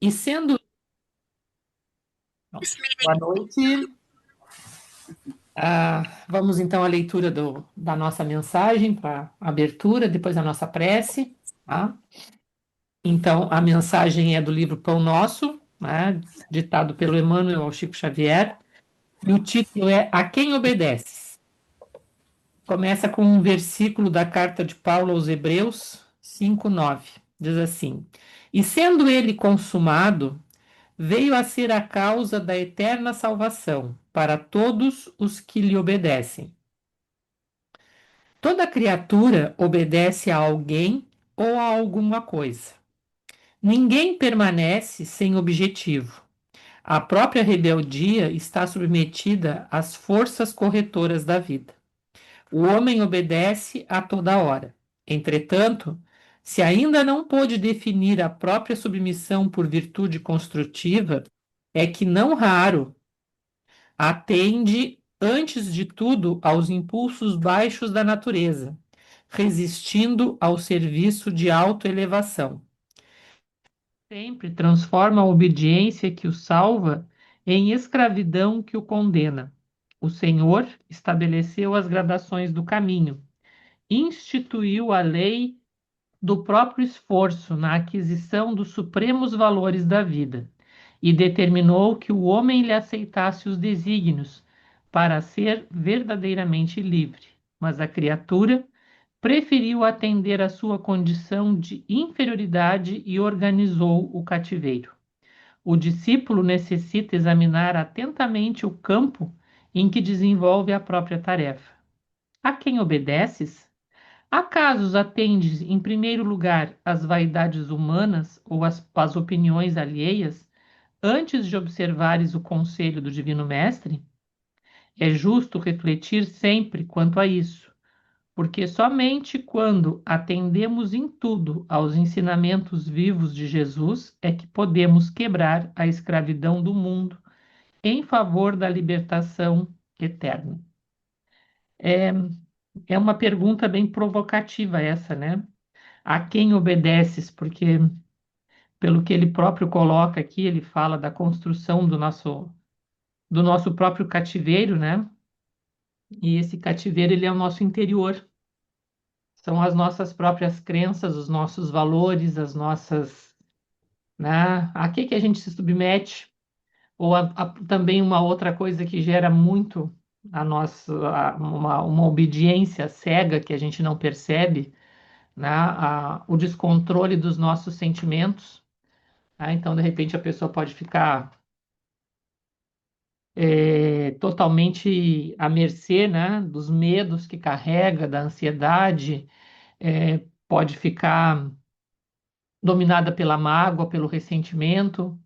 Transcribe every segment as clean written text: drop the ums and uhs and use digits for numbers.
E sendo. Boa noite. Vamos então à leitura da nossa mensagem para abertura, depois a nossa prece. Tá? Então, a mensagem é do livro Pão Nosso, né, ditado pelo Emmanuel Chico Xavier, e o título é A Quem Obedeces? Começa com um versículo da carta de Paulo aos Hebreus 5:9. Diz assim: E sendo ele consumado, veio a ser a causa da eterna salvação para todos os que lhe obedecem. Toda criatura obedece a alguém ou a alguma coisa. Ninguém permanece sem objetivo. A própria rebeldia está submetida às forças corretoras da vida. O homem obedece a toda hora. Entretanto, se ainda não pôde definir a própria submissão por virtude construtiva, é que não raro atende, antes de tudo, aos impulsos baixos da natureza, resistindo ao serviço de autoelevação. Sempre transforma a obediência que o salva em escravidão que o condena. O Senhor estabeleceu as gradações do caminho, instituiu a lei do próprio esforço na aquisição dos supremos valores da vida e determinou que o homem lhe aceitasse os desígnios para ser verdadeiramente livre. Mas a criatura preferiu atender à sua condição de inferioridade e organizou o cativeiro. O discípulo necessita examinar atentamente o campo em que desenvolve a própria tarefa. A quem obedeces? Acaso atendes, em primeiro lugar, às vaidades humanas ou às opiniões alheias, antes de observares o conselho do Divino Mestre? É justo refletir sempre quanto a isso, porque somente quando atendemos em tudo aos ensinamentos vivos de Jesus é que podemos quebrar a escravidão do mundo em favor da libertação eterna. É, é uma pergunta bem provocativa essa, né? A quem obedeces? Porque, pelo que ele próprio coloca aqui, ele fala da construção do nosso próprio cativeiro, né? E esse cativeiro, ele é o nosso interior. São as nossas próprias crenças, os nossos valores, as nossas, né? A que a gente se submete? Ou também uma outra coisa que gera muito a nossa, uma obediência cega que a gente não percebe, né? O descontrole dos nossos sentimentos. Tá? Então, de repente, a pessoa pode ficar totalmente à mercê, né, dos medos que carrega, da ansiedade, pode ficar dominada pela mágoa, pelo ressentimento,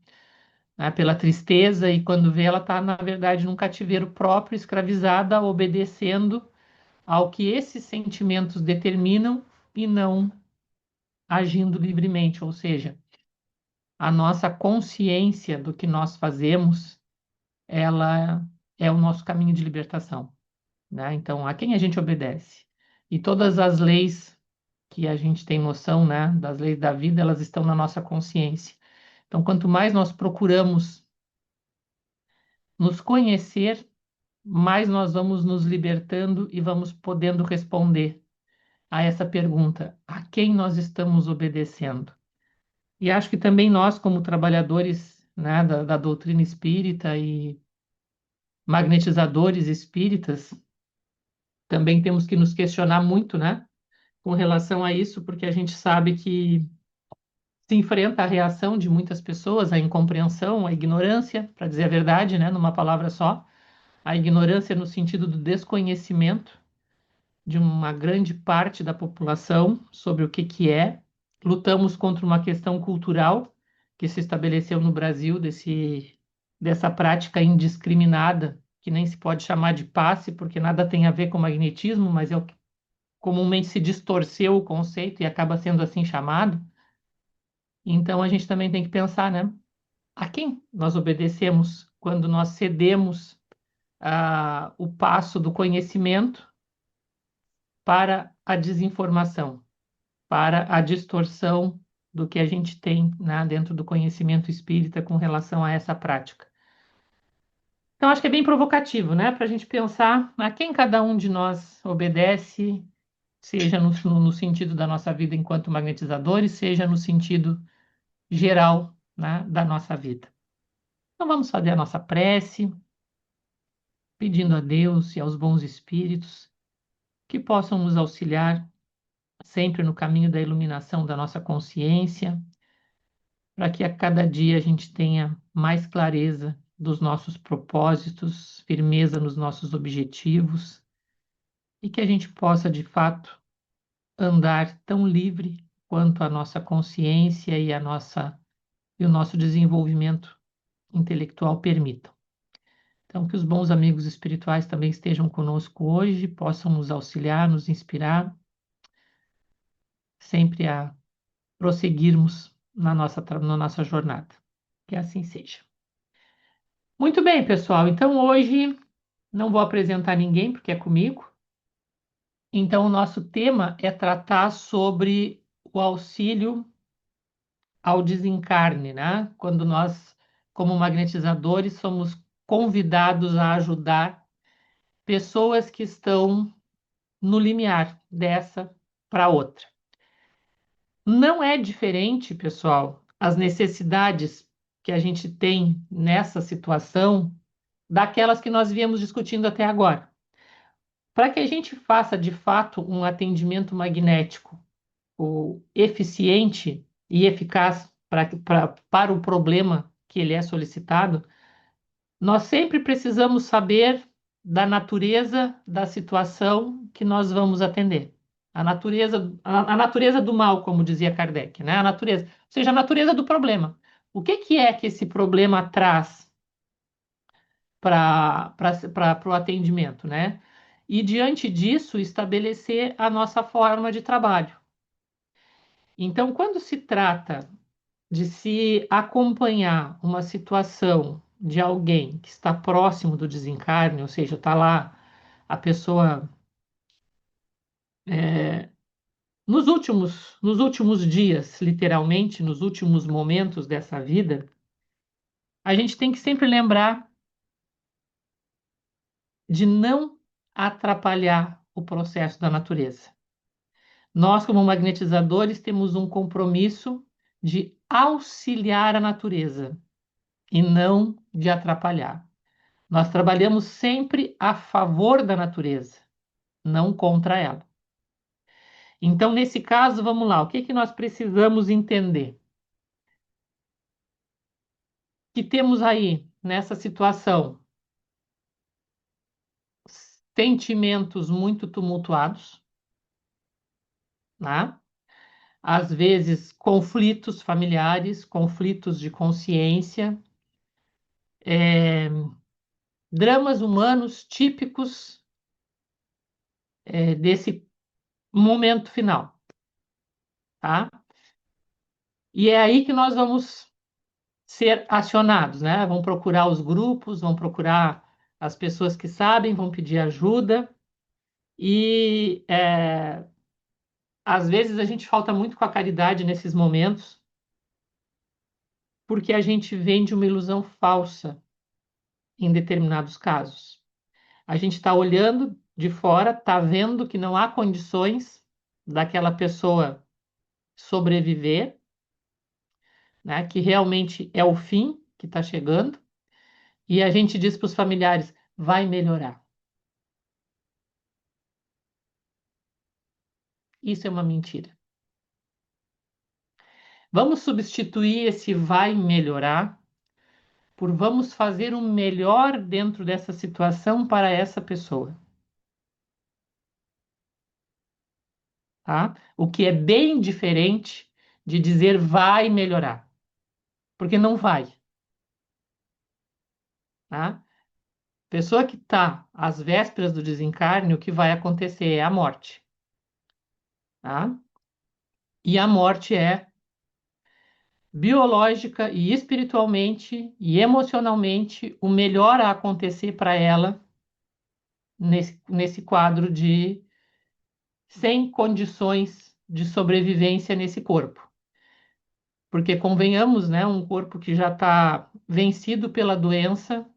né, pela tristeza, e quando vê, ela está, na verdade, num cativeiro próprio, escravizada, obedecendo ao que esses sentimentos determinam e não agindo livremente, ou seja, a nossa consciência do que nós fazemos, ela é o nosso caminho de libertação, né? Então, a quem a gente obedece? E todas as leis que a gente tem noção, né, das leis da vida, elas estão na nossa consciência. Então, quanto mais nós procuramos nos conhecer, mais nós vamos nos libertando e vamos podendo responder a essa pergunta: a quem nós estamos obedecendo? E acho que também nós, como trabalhadores, né, da doutrina espírita e magnetizadores espíritas, também temos que nos questionar muito, né, com relação a isso, porque a gente sabe que se enfrenta a reação de muitas pessoas, a incompreensão, a ignorância, para dizer a verdade, né, numa palavra só, a ignorância no sentido do desconhecimento de uma grande parte da população sobre o que que é. Lutamos contra uma questão cultural que se estabeleceu no Brasil dessa prática indiscriminada, que nem se pode chamar de passe, porque nada tem a ver com magnetismo, mas é o que comumente se distorceu o conceito e acaba sendo assim chamado. Então a gente também tem que pensar, né? A quem nós obedecemos quando nós cedemos o passo do conhecimento para a desinformação, para a distorção do que a gente tem, né, dentro do conhecimento espírita com relação a essa prática. Então, acho que é bem provocativo, né, para a gente pensar a quem cada um de nós obedece, seja no sentido da nossa vida enquanto magnetizadores, seja no sentido geral, né, da nossa vida. Então, vamos fazer a nossa prece, pedindo a Deus e aos bons espíritos que possam nos auxiliar sempre no caminho da iluminação da nossa consciência, para que a cada dia a gente tenha mais clareza dos nossos propósitos, firmeza nos nossos objetivos e que a gente possa, de fato, andar tão livre quanto a nossa consciência e o nosso desenvolvimento intelectual permitam. Então, que os bons amigos espirituais também estejam conosco hoje, possam nos auxiliar, nos inspirar, sempre a prosseguirmos na nossa jornada. Que assim seja. Muito bem, pessoal. Então, hoje não vou apresentar ninguém, porque é comigo. Então, o nosso tema é tratar sobre o auxílio ao desencarne, né? Quando nós, como magnetizadores, somos convidados a ajudar pessoas que estão no limiar dessa para outra. Não é diferente, pessoal, as necessidades que a gente tem nessa situação daquelas que nós viemos discutindo até agora. Para que a gente faça de fato um atendimento magnético eficiente e eficaz para o problema que ele é solicitado, nós sempre precisamos saber da natureza da situação que nós vamos atender. A natureza do mal, como dizia Kardec, né? A natureza, ou seja, a natureza do problema. O que é que esse problema traz para o atendimento, né? E diante disso, estabelecer a nossa forma de trabalho. Então, quando se trata de se acompanhar uma situação de alguém que está próximo do desencarne, ou seja, está lá a pessoa nos últimos dias, literalmente, nos últimos momentos dessa vida, a gente tem que sempre lembrar de não atrapalhar o processo da natureza. Nós, como magnetizadores, temos um compromisso de auxiliar a natureza e não de atrapalhar. Nós trabalhamos sempre a favor da natureza, não contra ela. Então, nesse caso, vamos lá, o que nós precisamos entender? Que temos aí, nessa situação, sentimentos muito tumultuados, né? Às vezes, conflitos familiares, conflitos de consciência, dramas humanos típicos desse momento final, tá? E é aí que nós vamos ser acionados, né? Vão procurar os grupos, vão procurar as pessoas que sabem, vão pedir ajuda e às vezes a gente falta muito com a caridade nesses momentos porque a gente vende uma ilusão falsa em determinados casos. A gente está olhando de fora, está vendo que não há condições daquela pessoa sobreviver, né? Que realmente é o fim que está chegando, e a gente diz para os familiares: vai melhorar. Isso é uma mentira. Vamos substituir esse vai melhorar por vamos fazer o melhor dentro dessa situação para essa pessoa. Tá? O que é bem diferente de dizer vai melhorar, porque não vai. Tá? Pessoa que está às vésperas do desencarne, o que vai acontecer é a morte. Tá? E a morte é biológica e espiritualmente e emocionalmente o melhor a acontecer para ela nesse quadro de sem condições de sobrevivência nesse corpo. Porque convenhamos, né, um corpo que já está vencido pela doença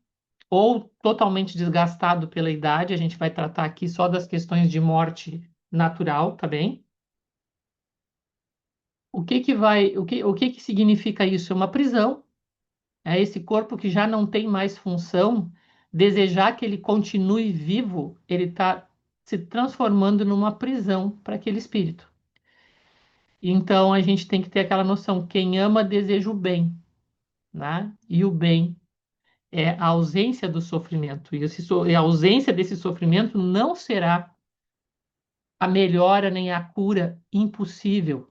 ou totalmente desgastado pela idade, a gente vai tratar aqui só das questões de morte natural, tá bem? O que que significa isso? É uma prisão, é esse corpo que já não tem mais função, desejar que ele continue vivo, ele está se transformando numa prisão para aquele espírito. Então a gente tem que ter aquela noção, quem ama deseja o bem, né? E o bem é a ausência do sofrimento. E a ausência desse sofrimento não será a melhora nem a cura impossível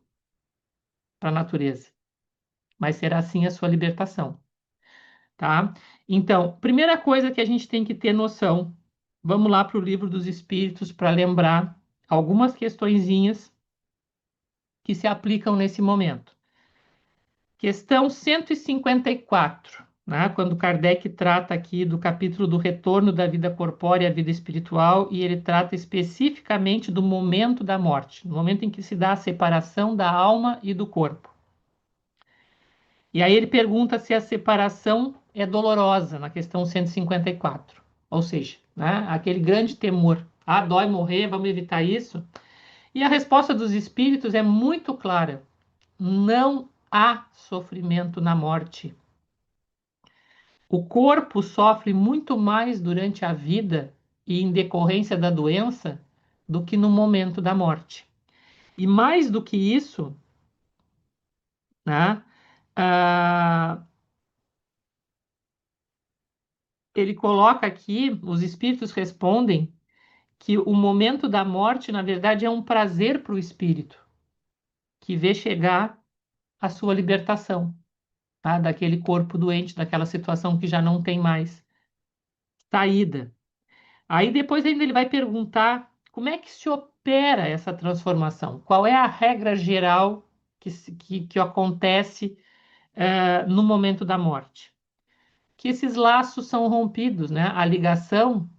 para a natureza, mas será sim a sua libertação, tá? Então, primeira coisa que a gente tem que ter noção, vamos lá para o Livro dos Espíritos para lembrar algumas questõezinhas que se aplicam nesse momento. Questão 154, né? Quando Kardec trata aqui do capítulo do retorno da vida corpórea à vida espiritual, e ele trata especificamente do momento da morte, no momento em que se dá a separação da alma e do corpo. E aí ele pergunta se a separação é dolorosa, na questão 154. Ou seja, né, aquele grande temor. Ah, dói morrer, vamos evitar isso? E a resposta dos espíritos é muito clara. Não há sofrimento na morte. O corpo sofre muito mais durante a vida e em decorrência da doença do que no momento da morte. E mais do que isso, né, ah, ele coloca aqui, os espíritos respondem que o momento da morte, na verdade, é um prazer para o espírito, que vê chegar a sua libertação, tá? Daquele corpo doente, daquela situação que já não tem mais saída. Aí depois ainda ele vai perguntar como é que se opera essa transformação, qual é a regra geral que acontece no momento da morte. Que esses laços são rompidos, né? A ligação,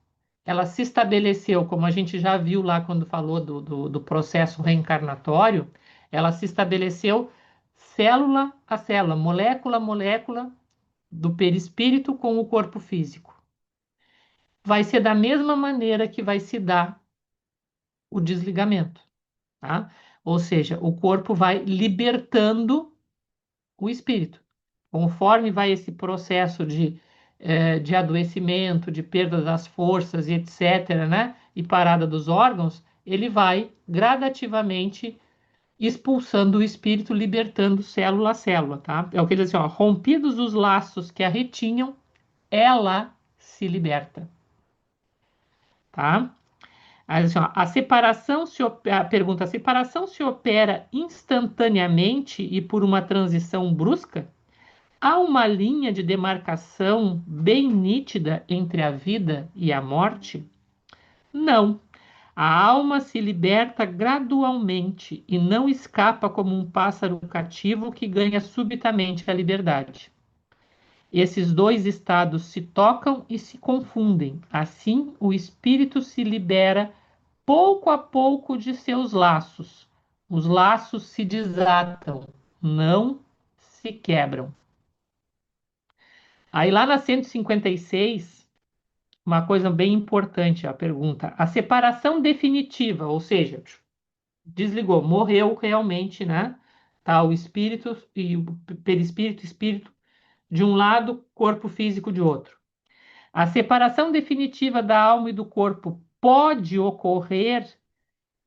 ela se estabeleceu, como a gente já viu lá quando falou do processo reencarnatório, ela se estabeleceu célula a célula, molécula a molécula do perispírito com o corpo físico. Vai ser da mesma maneira que vai se dar o desligamento, tá? Ou seja, o corpo vai libertando o espírito. Conforme vai esse processo de adoecimento, de perda das forças e etc., né? E parada dos órgãos, ele vai gradativamente expulsando o espírito, libertando célula a célula, tá? É o que ele diz assim, ó, rompidos os laços que a retinham, ela se liberta, tá? Aí, assim, ó, a pergunta, a separação se opera instantaneamente e por uma transição brusca? Há uma linha de demarcação bem nítida entre a vida e a morte? Não. A alma se liberta gradualmente e não escapa como um pássaro cativo que ganha subitamente a liberdade. Esses dois estados se tocam e se confundem. Assim, o espírito se libera pouco a pouco de seus laços. Os laços se desatam, não se quebram. Aí lá na 156, uma coisa bem importante, a pergunta: a separação definitiva, ou seja, desligou, morreu realmente, né? Tá, o espírito e o perispírito, espírito de um lado, corpo físico de outro. A separação definitiva da alma e do corpo pode ocorrer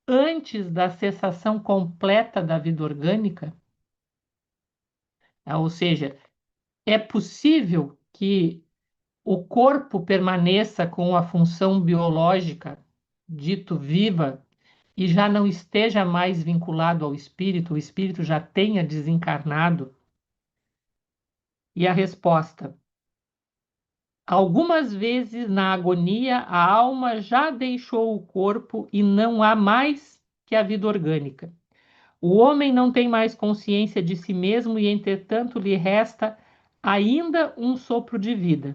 antes da cessação completa da vida orgânica? Ou seja, é possível que o corpo permaneça com a função biológica, dito viva, e já não esteja mais vinculado ao espírito, o espírito já tenha desencarnado? E a resposta: algumas vezes na agonia a alma já deixou o corpo e não há mais que a vida orgânica. O homem não tem mais consciência de si mesmo e, entretanto, lhe resta ainda um sopro de vida.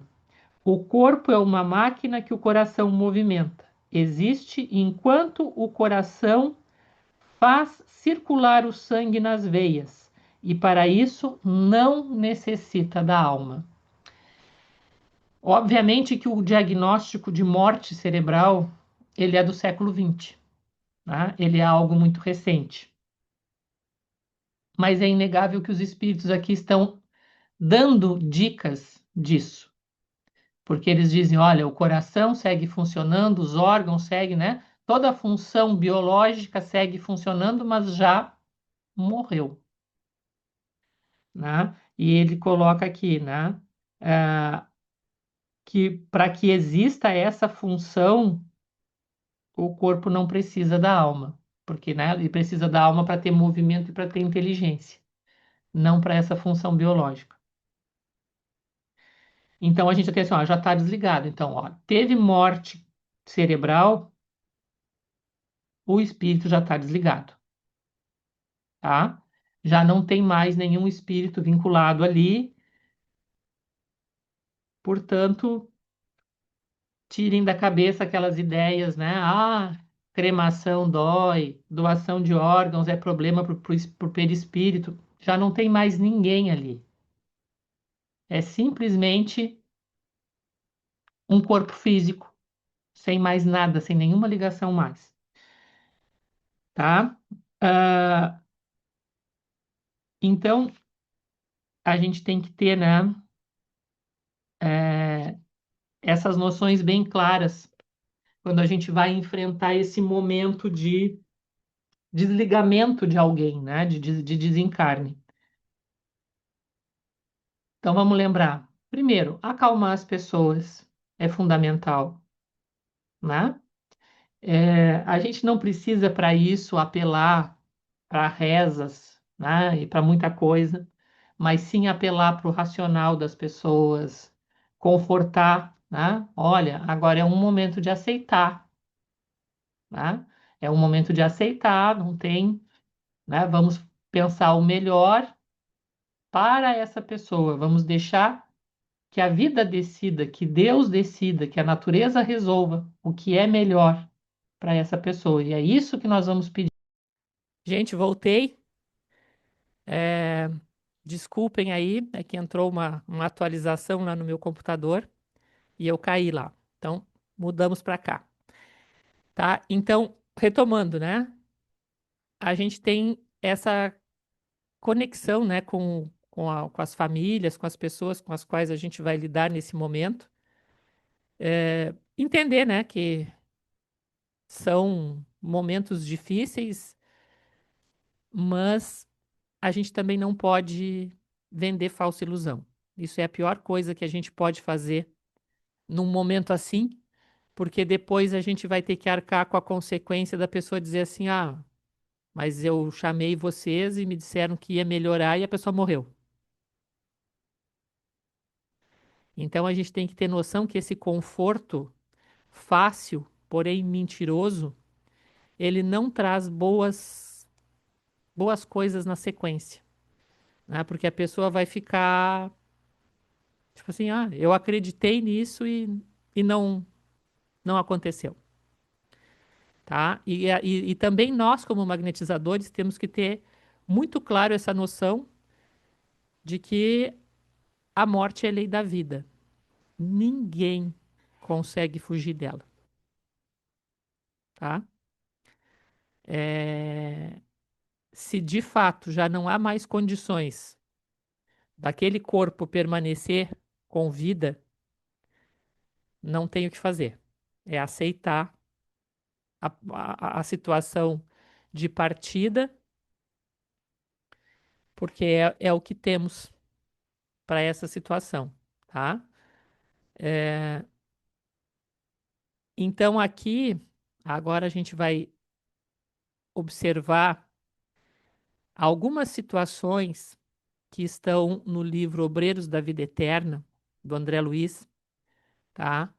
O corpo é uma máquina que o coração movimenta. Existe enquanto o coração faz circular o sangue nas veias e para isso não necessita da alma. Obviamente que o diagnóstico de morte cerebral, ele é do século XX, tá? Ele é algo muito recente. Mas é inegável que os espíritos aqui estão dando dicas disso, porque eles dizem, olha, o coração segue funcionando, os órgãos seguem, né? Toda a função biológica segue funcionando, mas já morreu, né? E ele coloca aqui, né? ah, que para que exista essa função, o corpo não precisa da alma, porque, né, ele precisa da alma para ter movimento e para ter inteligência, não para essa função biológica. Então a gente tem assim, ó, já está desligado. Então, ó, teve morte cerebral, o espírito já está desligado, tá? Já não tem mais nenhum espírito vinculado ali, portanto, tirem da cabeça aquelas ideias, né? Ah, cremação dói, doação de órgãos é problema para o perispírito. Já não tem mais ninguém ali. É simplesmente um corpo físico, sem mais nada, sem nenhuma ligação mais, tá? Ah, então, a gente tem que ter, né, é, essas noções bem claras quando a gente vai enfrentar esse momento de desligamento de alguém, né, de desencarne. Então, vamos lembrar. Primeiro, acalmar as pessoas é fundamental, né? A gente não precisa, para isso, apelar para rezas, né, e para muita coisa, mas sim apelar para o racional das pessoas, confortar, né? Olha, agora é um momento de aceitar, né? É um momento de aceitar, não tem, né? Vamos pensar o melhor para essa pessoa, vamos deixar que a vida decida, que Deus decida, que a natureza resolva o que é melhor para essa pessoa. E é isso que nós vamos pedir. Gente, voltei. É, Desculpem aí, é que entrou uma atualização lá no meu computador e eu caí lá. Então, mudamos para cá, tá? Então, retomando, né? A gente tem essa conexão, né, com as famílias, com as pessoas com as quais a gente vai lidar nesse momento. Entender, né, que são momentos difíceis, mas a gente também não pode vender falsa ilusão. Isso é a pior coisa que a gente pode fazer num momento assim, porque depois a gente vai ter que arcar com a consequência da pessoa dizer assim: ah, mas eu chamei vocês e me disseram que ia melhorar e a pessoa morreu. Então a gente tem que ter noção que esse conforto fácil, porém mentiroso, ele não traz boas coisas na sequência, né? Porque a pessoa vai ficar tipo assim, ah, eu acreditei nisso e não aconteceu, tá? E também nós, como magnetizadores, temos que ter muito claro essa noção de que a morte é lei da vida. Ninguém consegue fugir dela, tá? É, Se de fato já não há mais condições daquele corpo permanecer com vida, não tem o que fazer. É aceitar a situação de partida, porque é o que temos para essa situação, tá? Então aqui, agora a gente vai observar algumas situações que estão no livro Obreiros da Vida Eterna, do André Luiz, tá?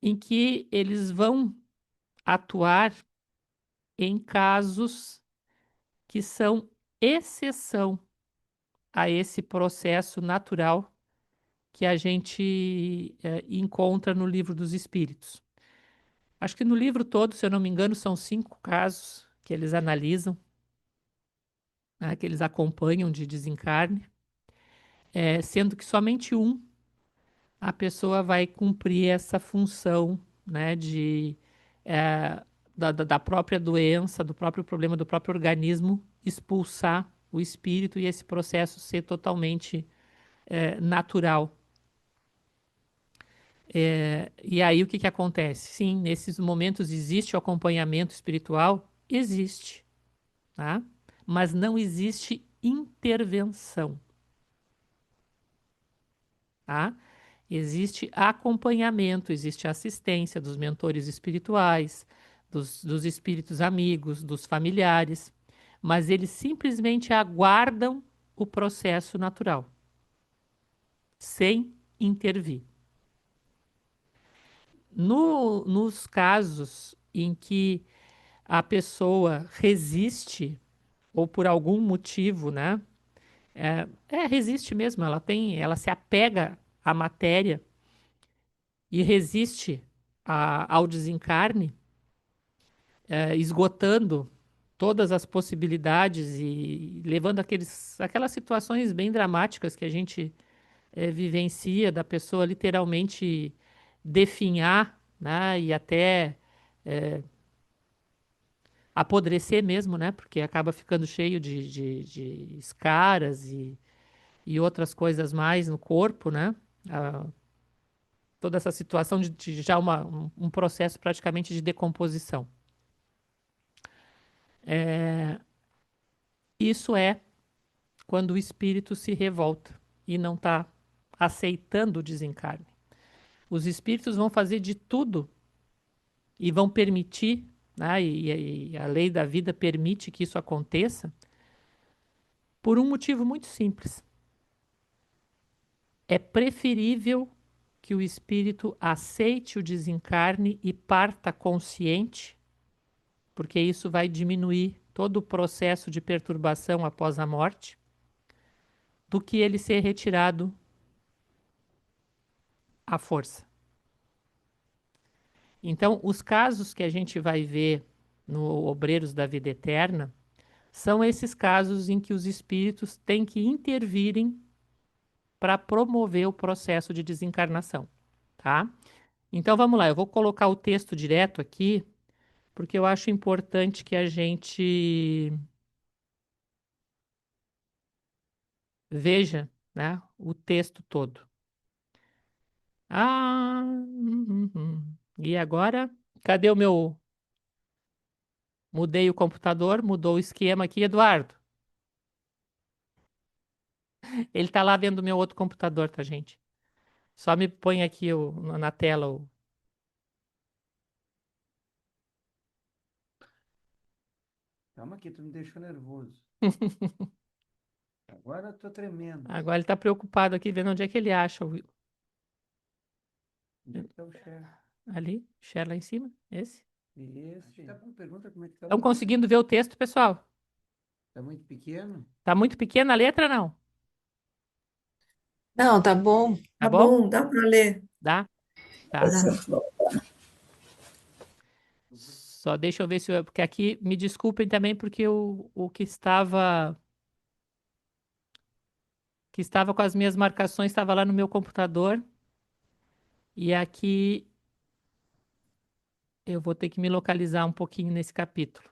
Em que eles vão atuar em casos que são exceção a esse processo natural que a gente encontra no livro dos Espíritos. Acho que no livro todo, se eu não me engano, são 5 casos que eles analisam. né, que eles acompanham de desencarne, sendo que somente um a pessoa vai cumprir essa função, né, eh, da própria doença, do próprio problema, do próprio organismo, expulsar o espírito e esse processo ser totalmente natural. E aí o que que acontece? Sim, nesses momentos existe o acompanhamento espiritual? Existe, tá? Mas não existe intervenção, tá? Existe acompanhamento, existe assistência dos mentores espirituais, dos espíritos amigos, dos familiares, mas eles simplesmente aguardam o processo natural, sem intervir. Nos casos em que a pessoa resiste, ou por algum motivo, né? Resiste mesmo, ela se apega à matéria e resiste ao desencarne, esgotando todas as possibilidades e levando aquelas situações bem dramáticas que a gente vivencia, da pessoa literalmente definhar, né, e até apodrecer mesmo, né, porque acaba ficando cheio de escaras e outras coisas mais no corpo, né? Ah, toda essa situação de já um processo praticamente de decomposição. Isso é quando o espírito se revolta e não está aceitando o desencarne. Os espíritos vão fazer de tudo e vão permitir, né, e a lei da vida permite que isso aconteça, por um motivo muito simples. É preferível que o espírito aceite o desencarne e parta consciente, porque isso vai diminuir todo o processo de perturbação após a morte, do que ele ser retirado à força. Então, os casos que a gente vai ver no Obreiros da Vida Eterna são esses casos em que os espíritos têm que intervirem para promover o processo de desencarnação, tá? Então vamos lá, eu vou colocar o texto direto aqui, porque eu acho importante que a gente veja, né, o texto todo. E agora, cadê o meu? Mudei o computador, mudou o esquema aqui, Eduardo. Ele tá lá vendo o meu outro computador, tá, gente? Só me põe aqui na tela. Calma aqui, tu me deixou nervoso. Agora eu tô tremendo. Agora ele tá preocupado aqui, vendo onde é que ele acha. Onde é que tá o chefe? Ali, share lá em cima, esse. Esse. Tá com pergunta como é que tá o Estão texto? conseguindo ver o texto, pessoal? Tá muito pequeno? Tá muito pequena a letra, não? Não, Tá tá bom? bom, dá para ler. Dá? Tá. Só deixa eu ver se eu. Porque aqui, me desculpem também, porque o que estava com as minhas marcações estava lá no meu computador. E aqui eu vou ter que me localizar um pouquinho nesse capítulo.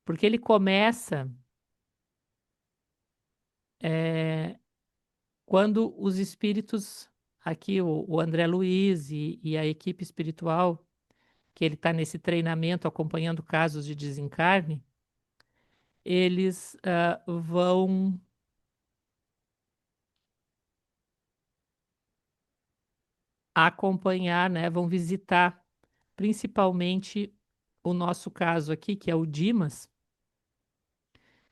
Porque ele começa é, quando os espíritos, aqui o André Luiz e a equipe espiritual, que ele está nesse treinamento acompanhando casos de desencarne, eles vão acompanhar, né, vão visitar principalmente o nosso caso aqui, que é o Dimas,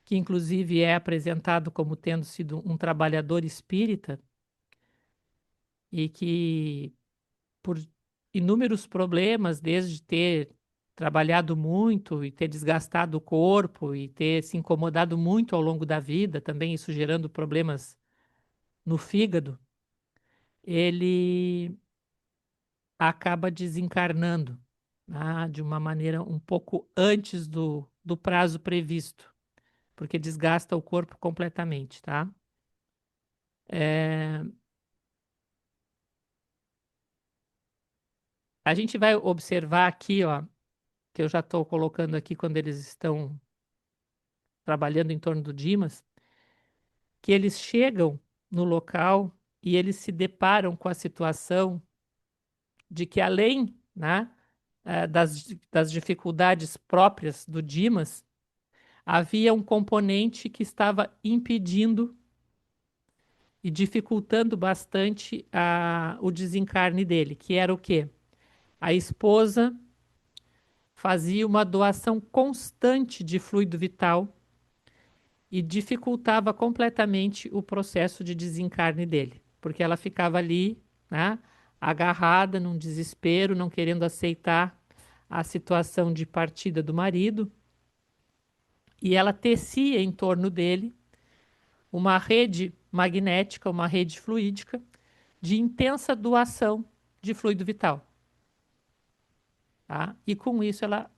que inclusive é apresentado como tendo sido um trabalhador espírita e que, por inúmeros problemas, desde ter trabalhado muito e ter desgastado o corpo e ter se incomodado muito ao longo da vida, também isso gerando problemas no fígado, ele acaba desencarnando, de uma maneira um pouco antes do prazo previsto, porque desgasta o corpo completamente, tá? É, a gente vai observar aqui, ó, que eu já estou colocando aqui quando eles estão trabalhando em torno do Dimas, que eles chegam no local e eles se deparam com a situação de que além, né, das dificuldades próprias do Dimas, havia um componente que estava impedindo e dificultando bastante o desencarne dele, que era o quê? A esposa fazia uma doação constante de fluido vital e dificultava completamente o processo de desencarne dele, porque ela ficava ali, né, agarrada num desespero, não querendo aceitar a situação de partida do marido, e ela tecia em torno dele uma rede magnética, uma rede fluídica de intensa doação de fluido vital, tá? E com isso ela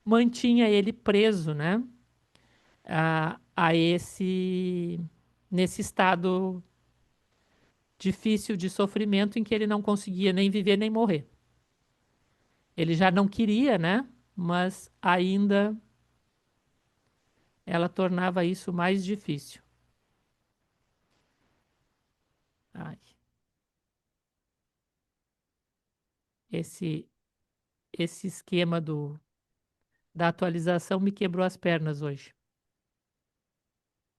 mantinha ele preso, né, a esse nesse estado difícil de sofrimento em que ele não conseguia nem viver nem morrer. Ele já não queria, né? Mas ainda ela tornava isso mais difícil. Ai, esse esse esquema da atualização me quebrou as pernas hoje.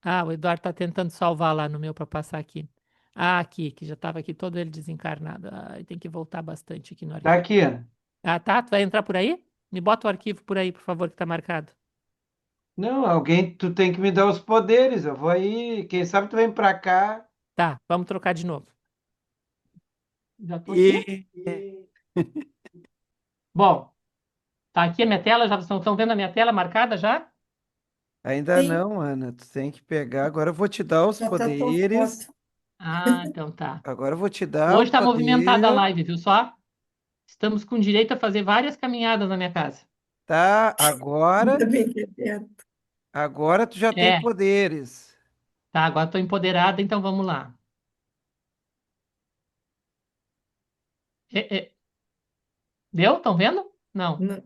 Ah, o Eduardo está tentando salvar lá no meu para passar aqui. Ah, aqui, que já estava aqui todo ele desencarnado. Ah, tem que voltar bastante aqui no Tá arquivo. aqui. Ah, tá? Tu vai entrar por aí? Me bota o arquivo por aí, por favor, que está marcado. Não, alguém, tu tem que me dar os poderes. Eu vou aí. Quem sabe tu vem pra cá Tá, vamos trocar de novo. Já tô aqui? e. Bom, tá aqui a minha tela, já vocês estão vendo a minha tela marcada já? Ainda Sim, não, Ana. Tu tem que pegar. Agora eu vou te dar os já tá tua poderes. foto. Ah, então tá. Agora eu vou te dar Hoje o está movimentada a poder. live, viu só? Estamos com direito a fazer várias caminhadas na minha casa. Tá? Agora. Ainda bem que é perto. Agora tu já tem É, poderes. tá, agora estou empoderada, então vamos lá. É, deu? Estão vendo? Não. Não.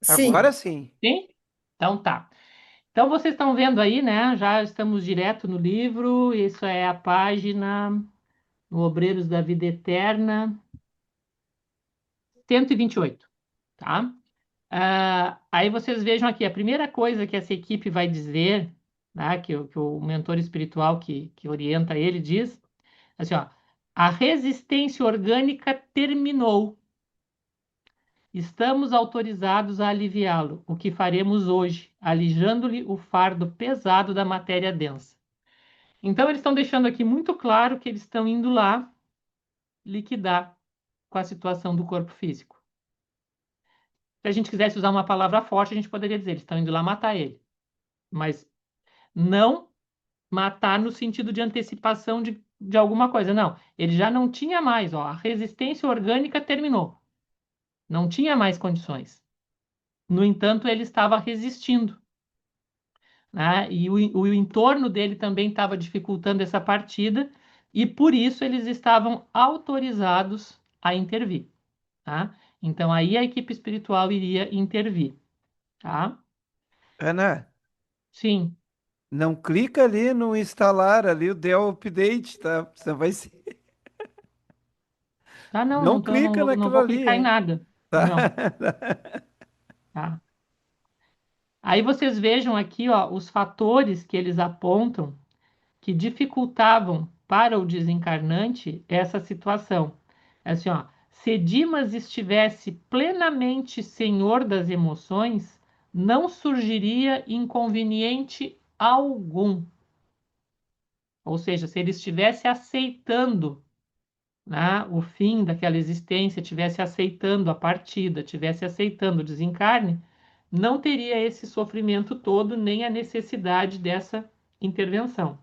Agora Sim, sim. Sim? Então tá. Então vocês estão vendo aí, né? Já estamos direto no livro. Isso é a página no Obreiros da Vida Eterna, 128, tá? Aí vocês vejam aqui, a primeira coisa que essa equipe vai dizer, né, que o mentor espiritual que orienta ele diz, assim, ó, a resistência orgânica terminou. Estamos autorizados a aliviá-lo, o que faremos hoje, alijando-lhe o fardo pesado da matéria densa. Então, eles estão deixando aqui muito claro que eles estão indo lá liquidar com a situação do corpo físico. Se a gente quisesse usar uma palavra forte, a gente poderia dizer, eles estão indo lá matar ele. Mas não matar no sentido de antecipação de alguma coisa. Não, ele já não tinha mais, ó, a resistência orgânica terminou. Não tinha mais condições. No entanto, ele estava resistindo, né? E o entorno dele também estava dificultando essa partida, e por isso eles estavam autorizados a intervir, tá? Então aí a equipe espiritual iria intervir, tá? Ana, Sim. não clica ali no instalar ali o Dell Update, tá? Você vai se... Tá, não, Não clica não naquilo vou ali, clicar em hein? nada. Tá? Não, tá? Aí vocês vejam aqui, ó, os fatores que eles apontam que dificultavam para o desencarnante essa situação. É assim, ó, se Dimas estivesse plenamente senhor das emoções, não surgiria inconveniente algum. Ou seja, se ele estivesse aceitando, né, o fim daquela existência, estivesse aceitando a partida, estivesse aceitando o desencarne, não teria esse sofrimento todo, nem a necessidade dessa intervenção.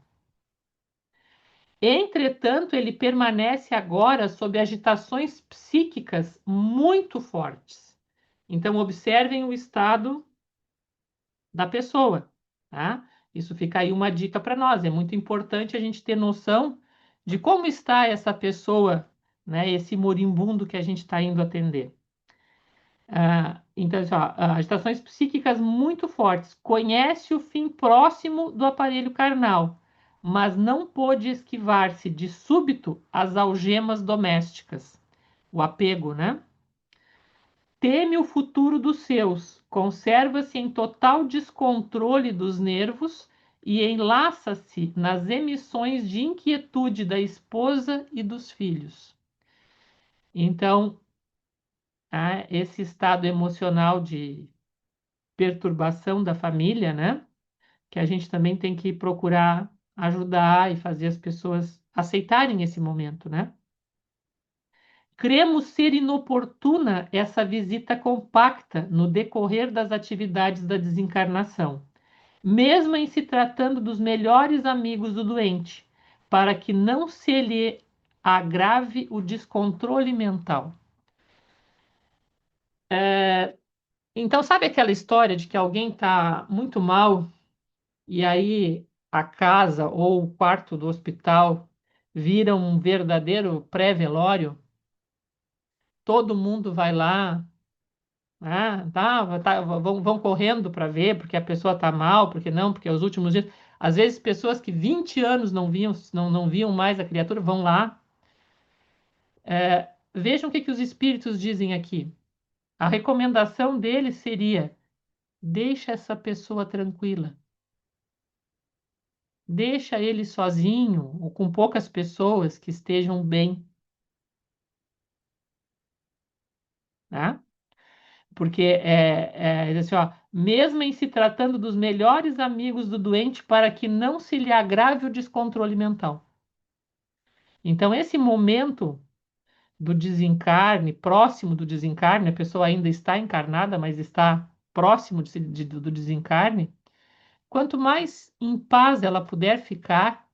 Entretanto, ele permanece agora sob agitações psíquicas muito fortes. Então, observem o estado da pessoa, tá? Isso fica aí uma dica para nós. É muito importante a gente ter noção de como está essa pessoa, né? Esse moribundo que a gente está indo atender. Então, assim, ó, agitações psíquicas muito fortes. Conhece o fim próximo do aparelho carnal, mas não pôde esquivar-se de súbito às algemas domésticas. O apego, né? Teme o futuro dos seus, conserva-se em total descontrole dos nervos e enlaça-se nas emissões de inquietude da esposa e dos filhos. Então, esse estado emocional de perturbação da família, né? Que a gente também tem que procurar ajudar e fazer as pessoas aceitarem esse momento, né? Cremos ser inoportuna essa visita compacta no decorrer das atividades da desencarnação, mesmo em se tratando dos melhores amigos do doente, para que não se lhe agrave o descontrole mental. Então, sabe aquela história de que alguém está muito mal e aí a casa ou o quarto do hospital vira um verdadeiro pré-velório? Todo mundo vai lá. Vão correndo para ver porque a pessoa está mal, porque não, porque é os últimos dias. Às vezes, pessoas que 20 anos não viam mais a criatura vão lá. Vejam o que os espíritos dizem aqui. A recomendação deles seria: deixa essa pessoa tranquila, deixa ele sozinho ou com poucas pessoas que estejam bem, né? Porque assim, ó, mesmo em se tratando dos melhores amigos do doente, para que não se lhe agrave o descontrole mental. Então, esse momento do desencarne, próximo do desencarne, a pessoa ainda está encarnada, mas está próximo do desencarne, quanto mais em paz ela puder ficar,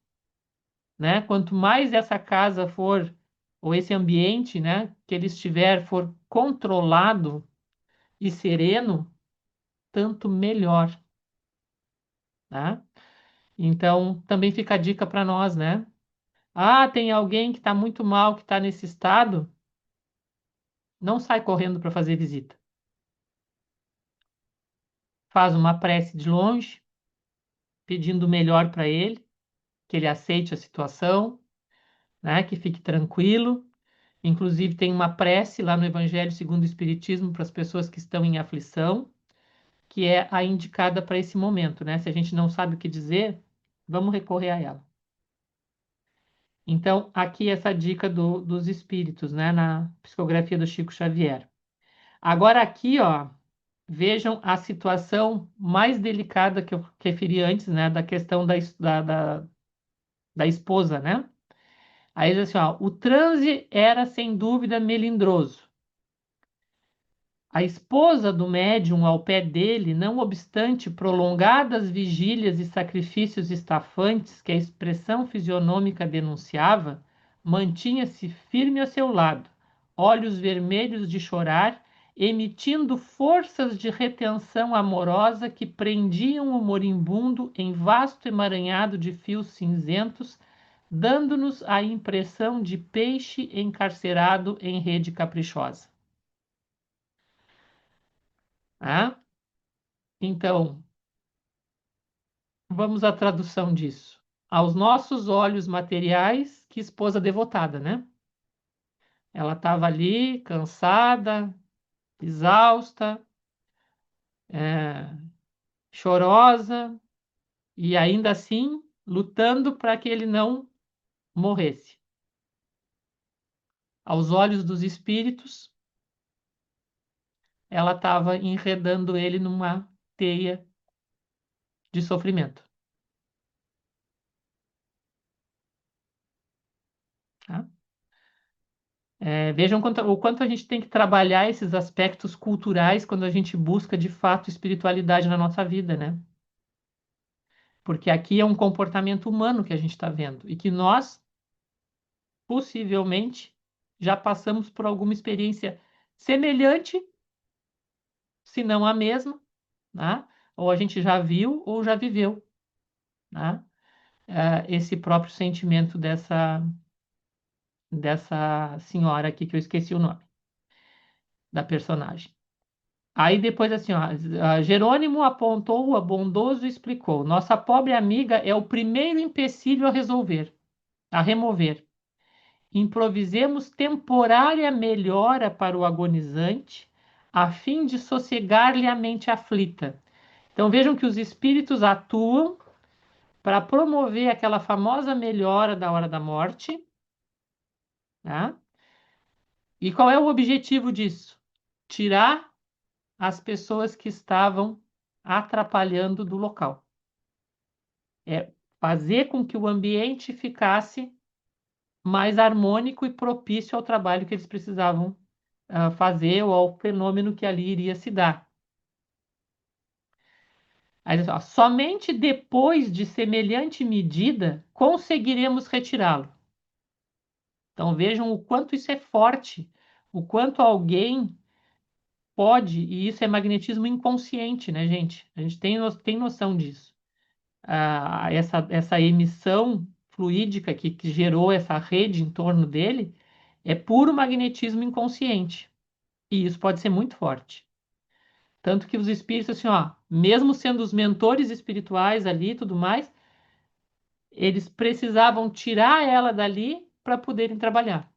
né? Quanto mais essa casa for, ou esse ambiente, né, que ele estiver, for controlado e sereno, tanto melhor, né? Então, também fica a dica para nós, né? Tem alguém que está muito mal, que está nesse estado, não sai correndo para fazer visita. Faz uma prece de longe, pedindo o melhor para ele, que ele aceite a situação, né? Que fique tranquilo. Inclusive, tem uma prece lá no Evangelho segundo o Espiritismo para as pessoas que estão em aflição, que é a indicada para esse momento, né? Se a gente não sabe o que dizer, vamos recorrer a ela. Então, aqui essa dica dos espíritos, né? Na psicografia do Chico Xavier. Agora aqui, ó, vejam a situação mais delicada que eu referi antes, né? Da questão da esposa, né? Aí diz assim, ó, o transe era sem dúvida melindroso. A esposa do médium ao pé dele, não obstante prolongadas vigílias e sacrifícios estafantes que a expressão fisionômica denunciava, mantinha-se firme ao seu lado, olhos vermelhos de chorar, emitindo forças de retenção amorosa que prendiam o moribundo em vasto emaranhado de fios cinzentos, dando-nos a impressão de peixe encarcerado em rede caprichosa. Ah? Então, vamos à tradução disso. Aos nossos olhos materiais, que esposa devotada, né? Ela estava ali, cansada, exausta, é, chorosa, e ainda assim lutando para que ele não morresse. Aos olhos dos espíritos, ela estava enredando ele numa teia de sofrimento. Tá? Vejam o quanto a gente tem que trabalhar esses aspectos culturais quando a gente busca de fato espiritualidade na nossa vida, né? Porque aqui é um comportamento humano que a gente está vendo e que nós, possivelmente, já passamos por alguma experiência semelhante se não a mesma, né? Ou a gente já viu ou já viveu, né? Esse próprio sentimento dessa senhora aqui, que eu esqueci o nome da personagem. Aí depois assim, ó, Jerônimo apontou-o a bondoso e explicou: nossa pobre amiga é o primeiro empecilho a resolver, a remover. Improvisemos temporária melhora para o agonizante, a fim de sossegar-lhe a mente aflita. Então vejam que os espíritos atuam para promover aquela famosa melhora da hora da morte, né? E qual é o objetivo disso? Tirar as pessoas que estavam atrapalhando do local. É fazer com que o ambiente ficasse mais harmônico e propício ao trabalho que eles precisavam fazer ou ao fenômeno que ali iria se dar. Aí, ó, somente depois de semelhante medida conseguiremos retirá-lo. Então vejam o quanto isso é forte, o quanto alguém pode, e isso é magnetismo inconsciente, né, gente? A gente tem noção disso. Essa emissão fluídica que gerou essa rede em torno dele é puro magnetismo inconsciente. E isso pode ser muito forte. Tanto que os espíritos, assim, ó, mesmo sendo os mentores espirituais ali e tudo mais, eles precisavam tirar ela dali para poderem trabalhar.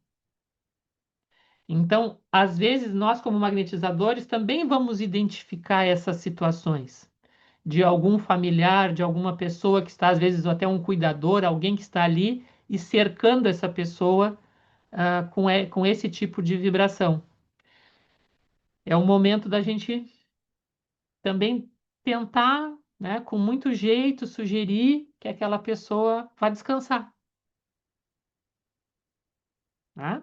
Então, às vezes, nós, como magnetizadores, também vamos identificar essas situações de algum familiar, de alguma pessoa que está, às vezes, até um cuidador, alguém que está ali e cercando essa pessoa com esse tipo de vibração. É o momento da gente também tentar, né, com muito jeito, sugerir que aquela pessoa vá descansar, né?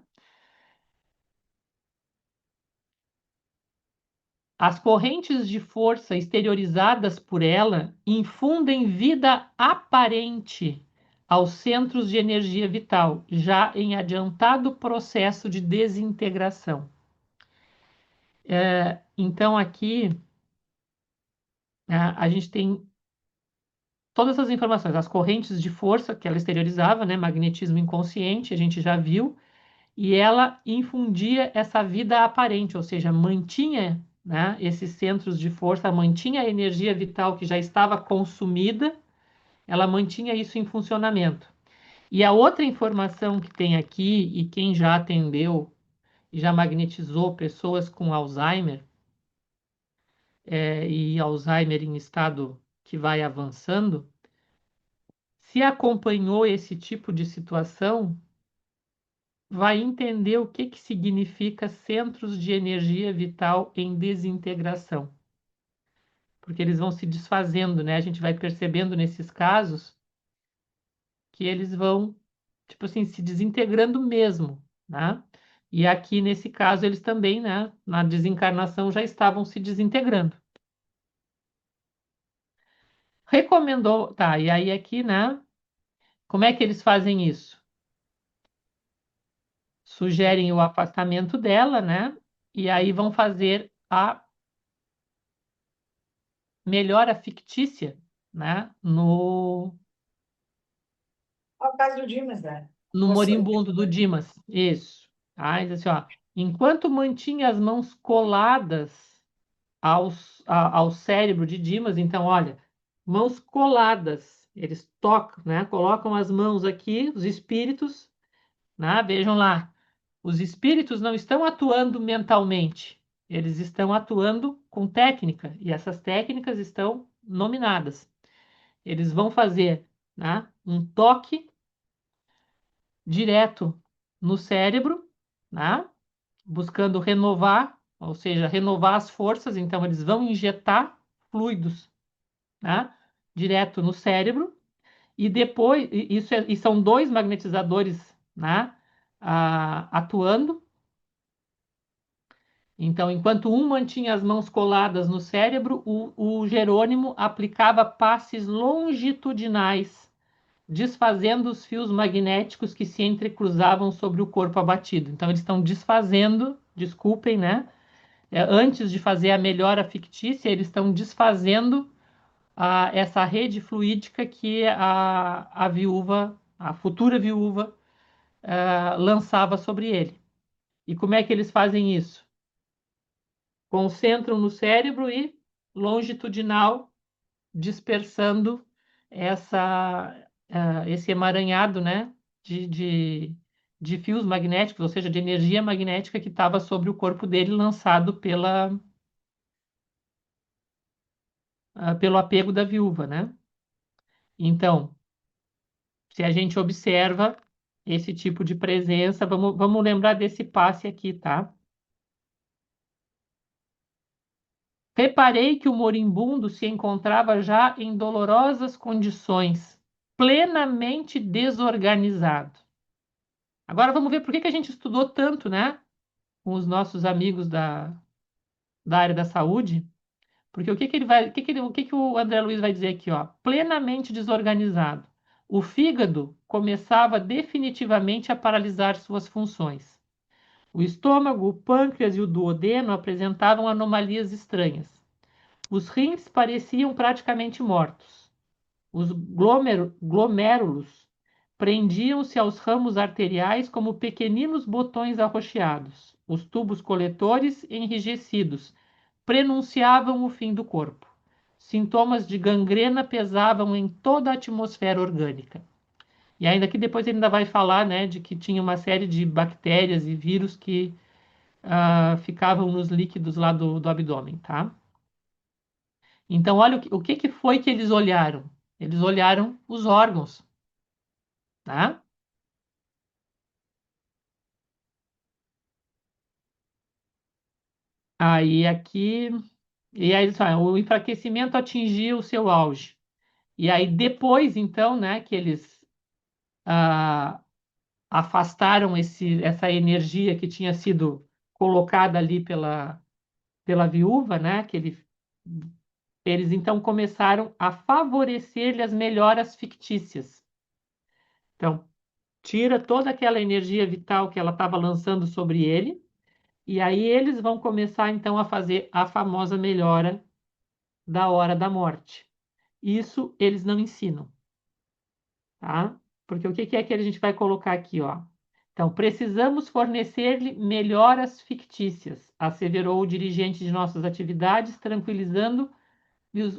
As correntes de força exteriorizadas por ela infundem vida aparente aos centros de energia vital, já em adiantado processo de desintegração. Então, aqui a gente tem todas as informações, as correntes de força que ela exteriorizava, né, magnetismo inconsciente, a gente já viu, e ela infundia essa vida aparente, ou seja, mantinha, né, esses centros de força, mantinha a energia vital que já estava consumida, ela mantinha isso em funcionamento. E a outra informação que tem aqui, e quem já atendeu e já magnetizou pessoas com Alzheimer, e Alzheimer em estado que vai avançando, se acompanhou esse tipo de situação, vai entender o que significa centros de energia vital em desintegração. Porque eles vão se desfazendo, né? A gente vai percebendo nesses casos que eles vão, tipo assim, se desintegrando mesmo, né? E aqui, nesse caso, eles também, né, na desencarnação, já estavam se desintegrando. Recomendou, tá, e aí aqui, né, como é que eles fazem isso? Sugerem o afastamento dela, né? E aí vão fazer a melhora fictícia, né? É o caso do Dimas, né? No Mostrou. moribundo do Dimas. Isso. Aí diz assim, ó, enquanto mantinha as mãos coladas ao cérebro de Dimas, então, olha, mãos coladas. Eles tocam, né? Colocam as mãos aqui, os espíritos, né? Vejam lá. Os espíritos não estão atuando mentalmente, eles estão atuando com técnica, e essas técnicas estão nominadas. Eles vão fazer, né, um toque direto no cérebro, né, buscando renovar, ou seja, renovar as forças, então eles vão injetar fluidos, né, direto no cérebro, e depois, e são dois magnetizadores, né, atuando. Então, enquanto um mantinha as mãos coladas no cérebro, o Jerônimo aplicava passes longitudinais, desfazendo os fios magnéticos que se entrecruzavam sobre o corpo abatido. Então, eles estão desfazendo, desculpem, né? antes de fazer a melhora fictícia, eles estão desfazendo essa rede fluídica que a viúva, a futura viúva, lançava sobre ele. E como é que eles fazem isso? Concentram no cérebro e longitudinal, dispersando esse emaranhado, né, de, de, de fios magnéticos, ou seja, de energia magnética que estava sobre o corpo dele, lançado pelo apego da viúva, né? Então, se a gente observa esse tipo de presença, vamos lembrar desse passe aqui, tá? Reparei que o moribundo se encontrava já em dolorosas condições, plenamente desorganizado. Agora vamos ver por que que a gente estudou tanto, né, com os nossos amigos da área da saúde, porque o que que ele vai, o que que o André Luiz vai dizer aqui, ó? Plenamente desorganizado. O fígado começava definitivamente a paralisar suas funções. O estômago, o pâncreas e o duodeno apresentavam anomalias estranhas. Os rins pareciam praticamente mortos. Os glomérulos prendiam-se aos ramos arteriais como pequeninos botões arroxeados. Os tubos coletores, enrijecidos, prenunciavam o fim do corpo. Sintomas de gangrena pesavam em toda a atmosfera orgânica. E ainda que depois ele ainda vai falar, né, de que tinha uma série de bactérias e vírus que ficavam nos líquidos lá do abdômen, tá? Então, olha o que foi que eles olharam. Eles olharam os órgãos, tá? Aí aqui, e aí eles falam, o enfraquecimento atingiu o seu auge. E aí depois, então, né, que eles ah, afastaram essa energia que tinha sido colocada ali pela viúva, né, eles então começaram a favorecer-lhe as melhoras fictícias. Então, tira toda aquela energia vital que ela estava lançando sobre ele, e aí eles vão começar então a fazer a famosa melhora da hora da morte. Isso eles não ensinam, tá? Porque o que que é que a gente vai colocar aqui, ó? Então, precisamos fornecer-lhe melhoras fictícias, asseverou o dirigente de nossas atividades, tranquilizando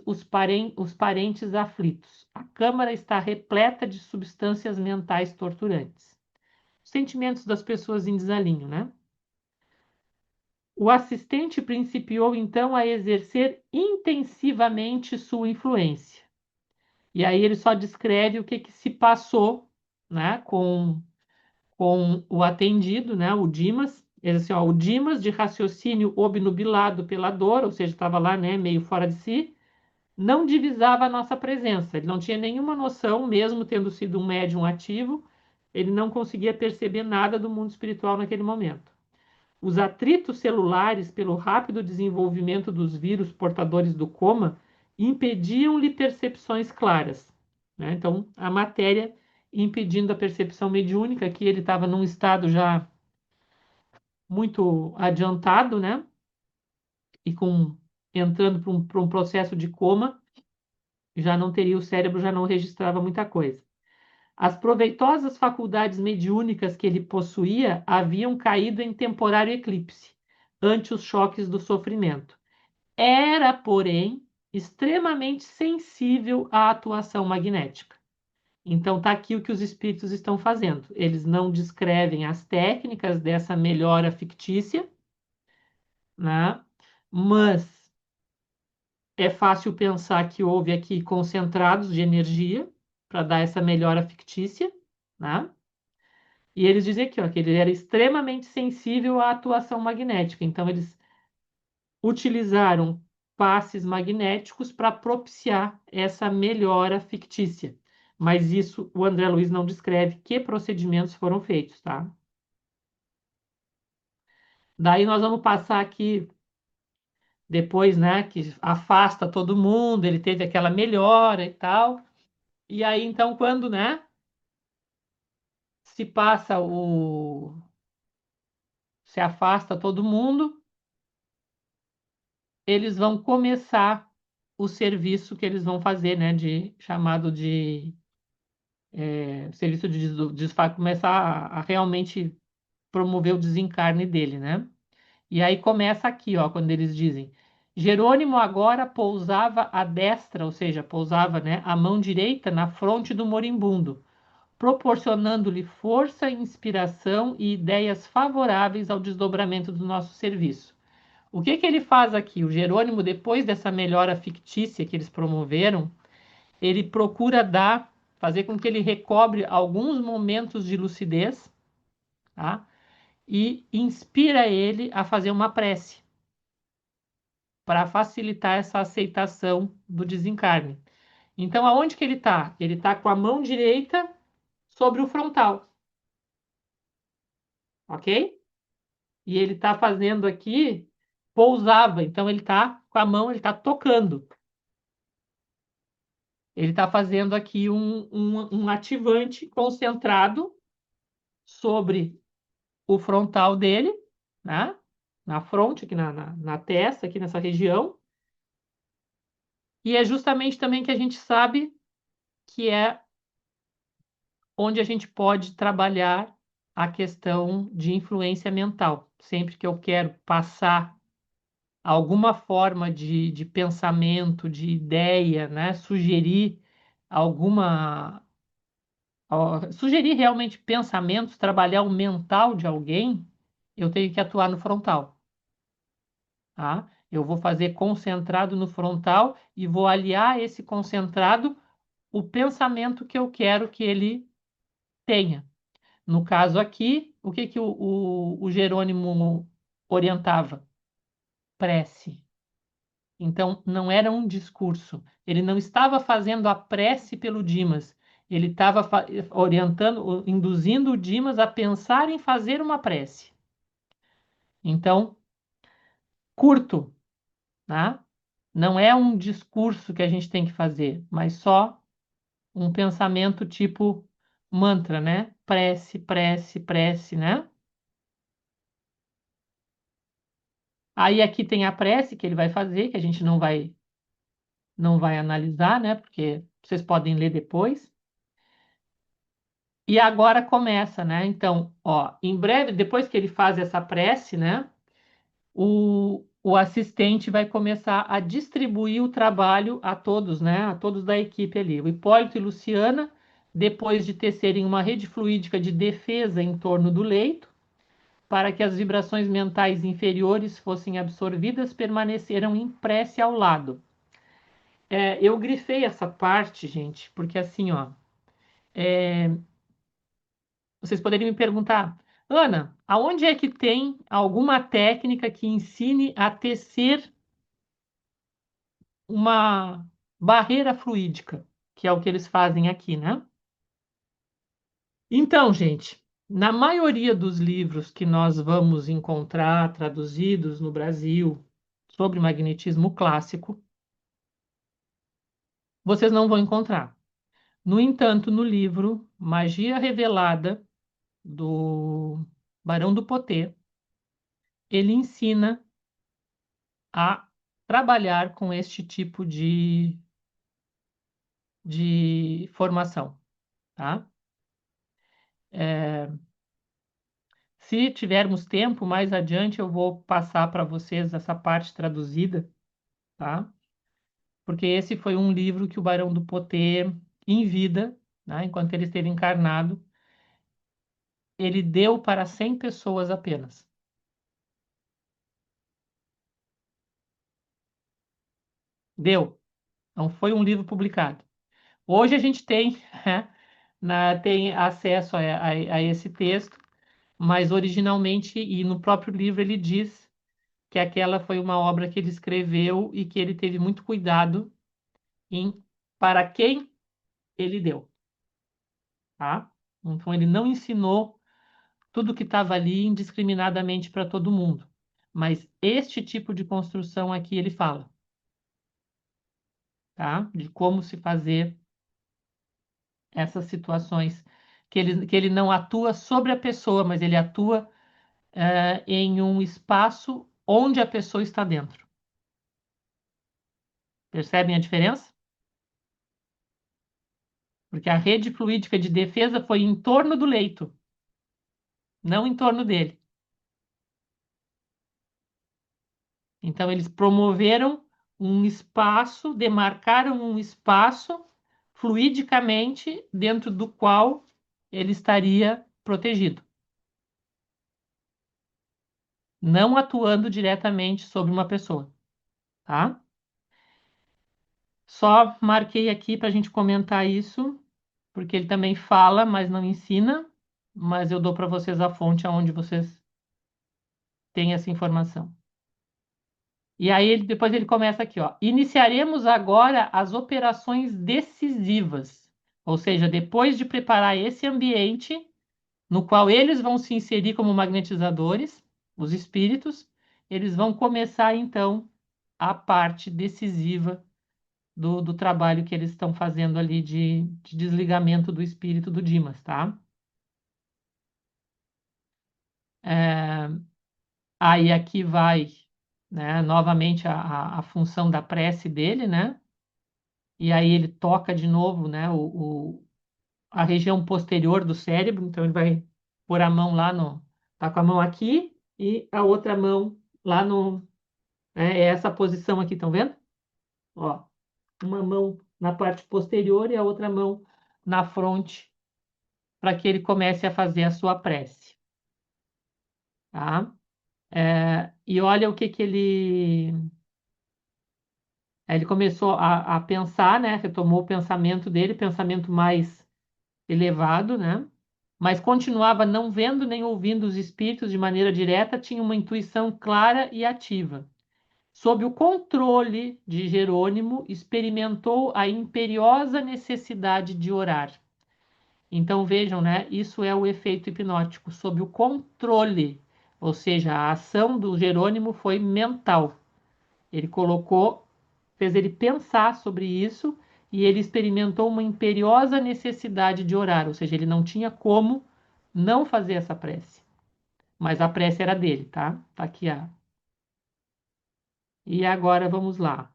os parentes aflitos. A Câmara está repleta de substâncias mentais torturantes. Os sentimentos das pessoas em desalinho, né? O assistente principiou então a exercer intensivamente sua influência. E aí ele só descreve o que, que se passou, né, com o atendido, né, o Dimas. Ele assim, ó, o Dimas, de raciocínio obnubilado pela dor, ou seja, estava lá, né, meio fora de si, não divisava a nossa presença. Ele não tinha nenhuma noção, mesmo tendo sido um médium ativo, ele não conseguia perceber nada do mundo espiritual naquele momento. Os atritos celulares, pelo rápido desenvolvimento dos vírus portadores do coma, impediam-lhe percepções claras, né? Então, a matéria impedindo a percepção mediúnica, que ele estava num estado já muito adiantado, né? E entrando para um processo de coma, já não teria o cérebro, já não registrava muita coisa. As proveitosas faculdades mediúnicas que ele possuía haviam caído em temporário eclipse ante os choques do sofrimento. Era, porém, extremamente sensível à atuação magnética. Então, está aqui o que os espíritos estão fazendo. Eles não descrevem as técnicas dessa melhora fictícia, né? Mas é fácil pensar que houve aqui concentrados de energia para dar essa melhora fictícia, né? E eles dizem aqui, ó, que ele era extremamente sensível à atuação magnética. Então, eles utilizaram passes magnéticos para propiciar essa melhora fictícia. Mas isso o André Luiz não descreve que procedimentos foram feitos, tá? Daí nós vamos passar aqui depois, né, que afasta todo mundo, ele teve aquela melhora e tal. E aí então quando, né, se passa se afasta todo mundo, eles vão começar o serviço que eles vão fazer, né, chamado de serviço de começar a realmente promover o desencarne dele, né? E aí começa aqui, ó, quando eles dizem: Jerônimo agora pousava a destra, ou seja, pousava, né, a mão direita na fronte do moribundo, proporcionando-lhe força, inspiração e ideias favoráveis ao desdobramento do nosso serviço. O que que ele faz aqui? O Jerônimo, depois dessa melhora fictícia que eles promoveram, ele procura fazer com que ele recobre alguns momentos de lucidez, tá? E inspira ele a fazer uma prece para facilitar essa aceitação do desencarne. Então, aonde que ele está? Ele está com a mão direita sobre o frontal, ok? E ele está fazendo aqui, pousava, então ele está com a mão, ele está tocando. Ele está fazendo aqui um ativante concentrado sobre o frontal dele, né? Na fronte, aqui na testa, aqui nessa região. E é justamente também que a gente sabe que é onde a gente pode trabalhar a questão de influência mental. Sempre que eu quero passar alguma forma de pensamento, de ideia, né? Alguma. Sugerir realmente pensamentos, trabalhar o mental de alguém, eu tenho que atuar no frontal, tá? Eu vou fazer concentrado no frontal e vou aliar esse concentrado o pensamento que eu quero que ele tenha. No caso aqui, o que que o Jerônimo orientava? Prece. Então, não era um discurso. Ele não estava fazendo a prece pelo Dimas. Ele estava orientando, induzindo o Dimas a pensar em fazer uma prece. Então, curto, né? Não é um discurso que a gente tem que fazer, mas só um pensamento tipo mantra, né? Prece, prece, prece, né? Aí aqui tem a prece que ele vai fazer, que a gente não vai analisar, né? Porque vocês podem ler depois. E agora começa, né? Então, ó, em breve, depois que ele faz essa prece, né? O assistente vai começar a distribuir o trabalho a todos, né? A todos da equipe ali. O Hipólito e Luciana, depois de tecerem uma rede fluídica de defesa em torno do leito, para que as vibrações mentais inferiores fossem absorvidas, permaneceram em prece ao lado. Eu grifei essa parte, gente, porque assim, ó, vocês poderiam me perguntar, Ana, aonde é que tem alguma técnica que ensine a tecer uma barreira fluídica, que é o que eles fazem aqui, né? Então, gente, na maioria dos livros que nós vamos encontrar traduzidos no Brasil sobre magnetismo clássico, vocês não vão encontrar. No entanto, no livro Magia Revelada, do Barão do Potê, ele ensina a trabalhar com este tipo de formação, tá? Se tivermos tempo, mais adiante eu vou passar para vocês essa parte traduzida, tá? Porque esse foi um livro que o Barão do Potê, em vida, né, enquanto ele esteve encarnado, ele deu para 100 pessoas apenas. Deu. Não foi um livro publicado. Hoje a gente tem, né, tem acesso a esse texto, mas originalmente, e no próprio livro ele diz que aquela foi uma obra que ele escreveu e que ele teve muito cuidado em para quem ele deu, tá? Então ele não ensinou tudo que estava ali indiscriminadamente para todo mundo, mas este tipo de construção aqui ele fala, tá? De como se fazer essas situações que ele não atua sobre a pessoa, mas ele atua em um espaço onde a pessoa está dentro. Percebem a diferença? Porque a rede fluídica de defesa foi em torno do leito, não em torno dele. Então, eles promoveram um espaço, demarcaram um espaço fluidicamente dentro do qual ele estaria protegido, não atuando diretamente sobre uma pessoa, tá? Só marquei aqui para a gente comentar isso, porque ele também fala, mas não ensina, mas eu dou para vocês a fonte aonde vocês têm essa informação. E aí depois ele começa aqui, ó. Iniciaremos agora as operações decisivas, ou seja, depois de preparar esse ambiente no qual eles vão se inserir como magnetizadores, os espíritos, eles vão começar então a parte decisiva do trabalho que eles estão fazendo ali de desligamento do espírito do Dimas, tá? É, aí aqui vai, né, novamente a função da prece dele, né? E aí ele toca de novo, né, a região posterior do cérebro, então ele vai pôr a mão lá no, tá com a mão aqui e a outra mão lá no, é essa posição aqui, estão vendo? Ó, uma mão na parte posterior e a outra mão na fronte, para que ele comece a fazer a sua prece, tá? E olha o que que ele começou a pensar, né? Retomou o pensamento dele, pensamento mais elevado, né? Mas continuava não vendo nem ouvindo os espíritos de maneira direta, tinha uma intuição clara e ativa. Sob o controle de Jerônimo, experimentou a imperiosa necessidade de orar. Então vejam, né? Isso é o efeito hipnótico, sob o controle, ou seja, a ação do Jerônimo foi mental. Ele colocou, fez ele pensar sobre isso e ele experimentou uma imperiosa necessidade de orar, ou seja, ele não tinha como não fazer essa prece. Mas a prece era dele, tá? Tá aqui a. E agora vamos lá.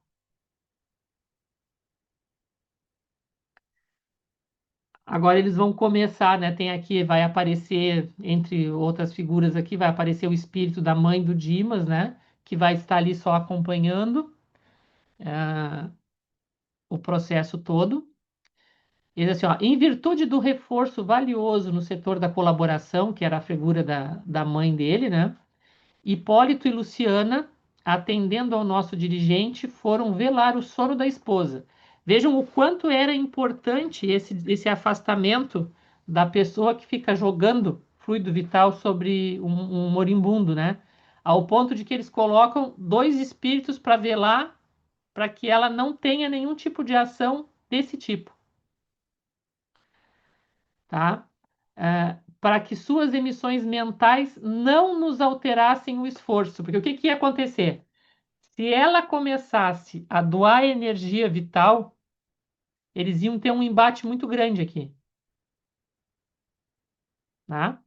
Agora eles vão começar, né? Tem aqui, vai aparecer, entre outras figuras aqui, vai aparecer o espírito da mãe do Dimas, né? Que vai estar ali só acompanhando o processo todo. Ele diz assim, ó, em virtude do reforço valioso no setor da colaboração, que era a figura da mãe dele, né? Hipólito e Luciana, atendendo ao nosso dirigente, foram velar o sono da esposa. Vejam o quanto era importante esse afastamento da pessoa que fica jogando fluido vital sobre um moribundo, né? Ao ponto de que eles colocam dois espíritos para velar para que ela não tenha nenhum tipo de ação desse tipo, tá? Para que suas emissões mentais não nos alterassem o esforço, porque o que ia acontecer? Se ela começasse a doar energia vital, eles iam ter um embate muito grande aqui, tá?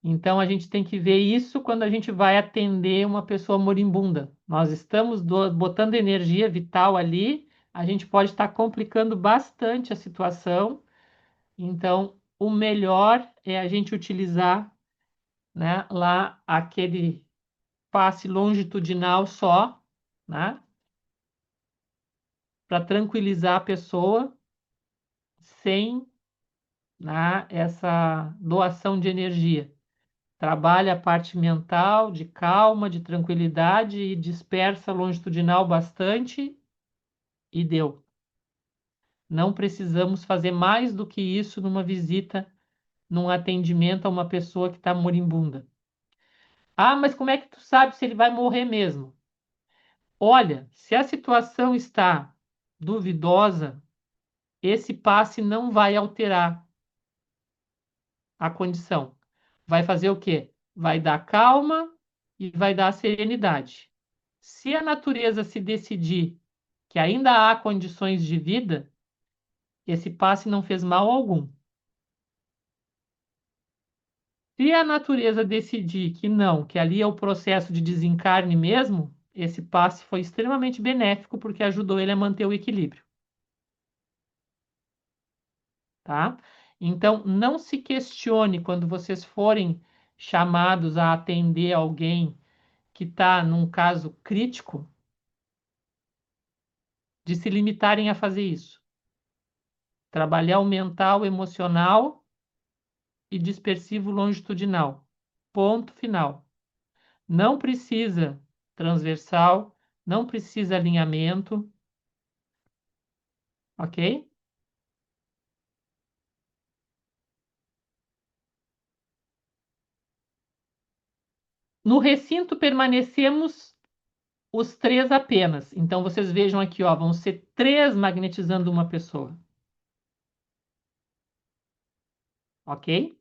Então a gente tem que ver isso quando a gente vai atender uma pessoa moribunda. Nós estamos botando energia vital ali, a gente pode estar complicando bastante a situação. Então, o melhor é a gente utilizar, né, lá aquele passe longitudinal só, né, para tranquilizar a pessoa sem, né, essa doação de energia. Trabalha a parte mental, de calma, de tranquilidade e dispersa longitudinal bastante e deu. Não precisamos fazer mais do que isso numa visita, num atendimento a uma pessoa que está moribunda. Ah, mas como é que tu sabe se ele vai morrer mesmo? Olha, se a situação está duvidosa, esse passe não vai alterar a condição. Vai fazer o quê? Vai dar calma e vai dar serenidade. Se a natureza se decidir que ainda há condições de vida, esse passe não fez mal algum. Se a natureza decidir que não, que ali é o processo de desencarne mesmo, esse passe foi extremamente benéfico porque ajudou ele a manter o equilíbrio, tá? Então, não se questione quando vocês forem chamados a atender alguém que está num caso crítico, de se limitarem a fazer isso. Trabalhar o mental, emocional e dispersivo longitudinal. Ponto final. Não precisa transversal, não precisa alinhamento, ok? No recinto permanecemos os três apenas. Então vocês vejam aqui, ó, vão ser três magnetizando uma pessoa, ok?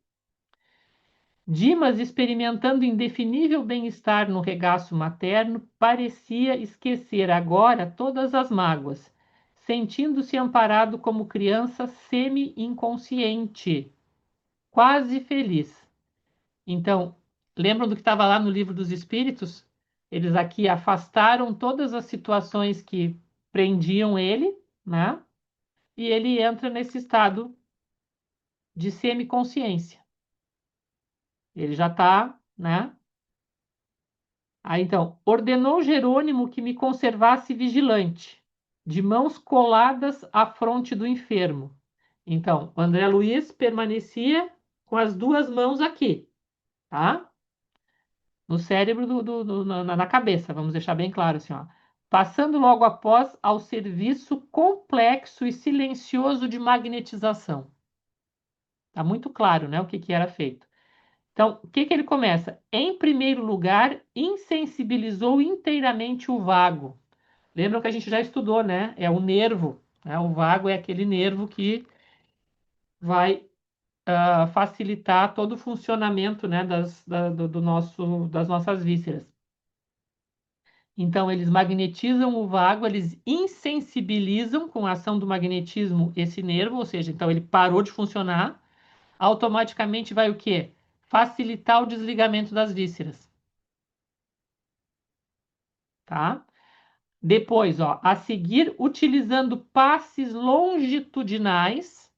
Dimas, experimentando indefinível bem-estar no regaço materno, parecia esquecer agora todas as mágoas, sentindo-se amparado como criança semi-inconsciente, quase feliz. Então, lembram do que estava lá no Livro dos Espíritos? Eles aqui afastaram todas as situações que prendiam ele, né? E ele entra nesse estado de semiconsciência. Ele já está, né? Aí então, ordenou Jerônimo que me conservasse vigilante, de mãos coladas à fronte do enfermo. Então, o André Luiz permanecia com as duas mãos aqui, tá? No cérebro, na cabeça, vamos deixar bem claro assim, ó. Passando logo após ao serviço complexo e silencioso de magnetização. Tá muito claro, né, o que que era feito. Então, o que que ele começa? Em primeiro lugar, insensibilizou inteiramente o vago. Lembram que a gente já estudou, né? É o nervo, né? O vago é aquele nervo que vai facilitar todo o funcionamento, né, das nossas vísceras. Então, eles magnetizam o vago, eles insensibilizam com a ação do magnetismo esse nervo, ou seja, então ele parou de funcionar, automaticamente vai o quê? Facilitar o desligamento das vísceras, tá? Depois, ó, a seguir, utilizando passes longitudinais,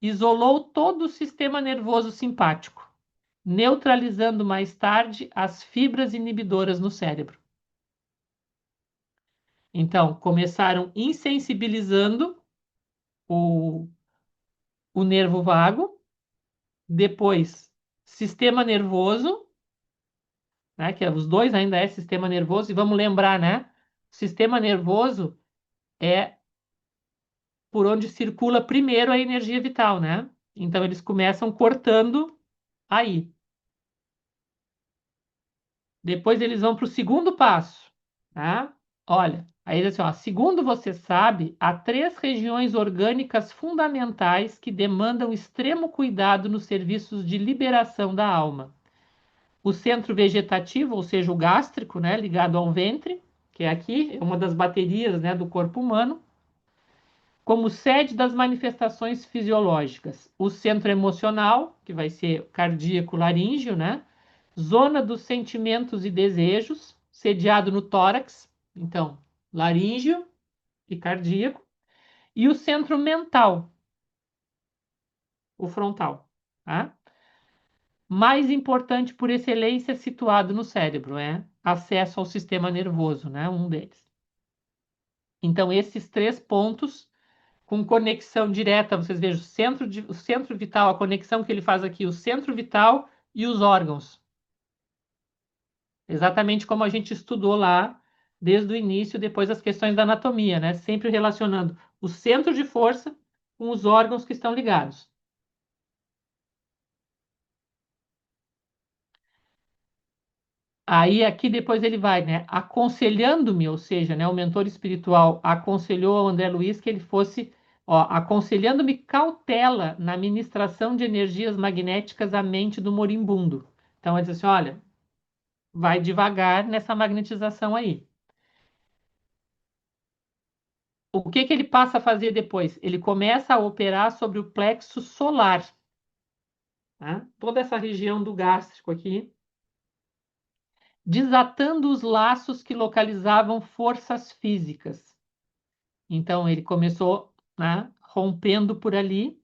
isolou todo o sistema nervoso simpático, neutralizando mais tarde as fibras inibidoras no cérebro. Então, começaram insensibilizando o, o nervo vago, depois sistema nervoso, né, que os dois ainda é sistema nervoso, e vamos lembrar, né? Sistema nervoso é por onde circula primeiro a energia vital, né? Então eles começam cortando aí. Depois eles vão para o segundo passo, tá? Olha, aí eles assim, ó, segundo você sabe, há três regiões orgânicas fundamentais que demandam extremo cuidado nos serviços de liberação da alma. O centro vegetativo, ou seja, o gástrico, né, ligado ao ventre, que é aqui, é uma das baterias, né, do corpo humano, como sede das manifestações fisiológicas. O centro emocional, que vai ser cardíaco laríngeo, né? Zona dos sentimentos e desejos, sediado no tórax, então, laríngeo e cardíaco. E o centro mental, o frontal, tá? Mais importante por excelência situado no cérebro, é acesso ao sistema nervoso, né? Um deles. Então, esses três pontos com conexão direta, vocês vejam, o centro vital, a conexão que ele faz aqui, o centro vital e os órgãos. Exatamente como a gente estudou lá desde o início, depois das questões da anatomia, né? Sempre relacionando o centro de força com os órgãos que estão ligados. Aí aqui depois ele vai, né? Aconselhando-me, ou seja, né? O mentor espiritual aconselhou ao André Luiz que ele fosse, ó, aconselhando-me cautela na ministração de energias magnéticas à mente do moribundo. Então ele disse assim, olha, vai devagar nessa magnetização aí. O que que ele passa a fazer depois? Ele começa a operar sobre o plexo solar, tá? Toda essa região do gástrico aqui. desatando os laços que localizavam forças físicas. Então ele começou, né, rompendo por ali.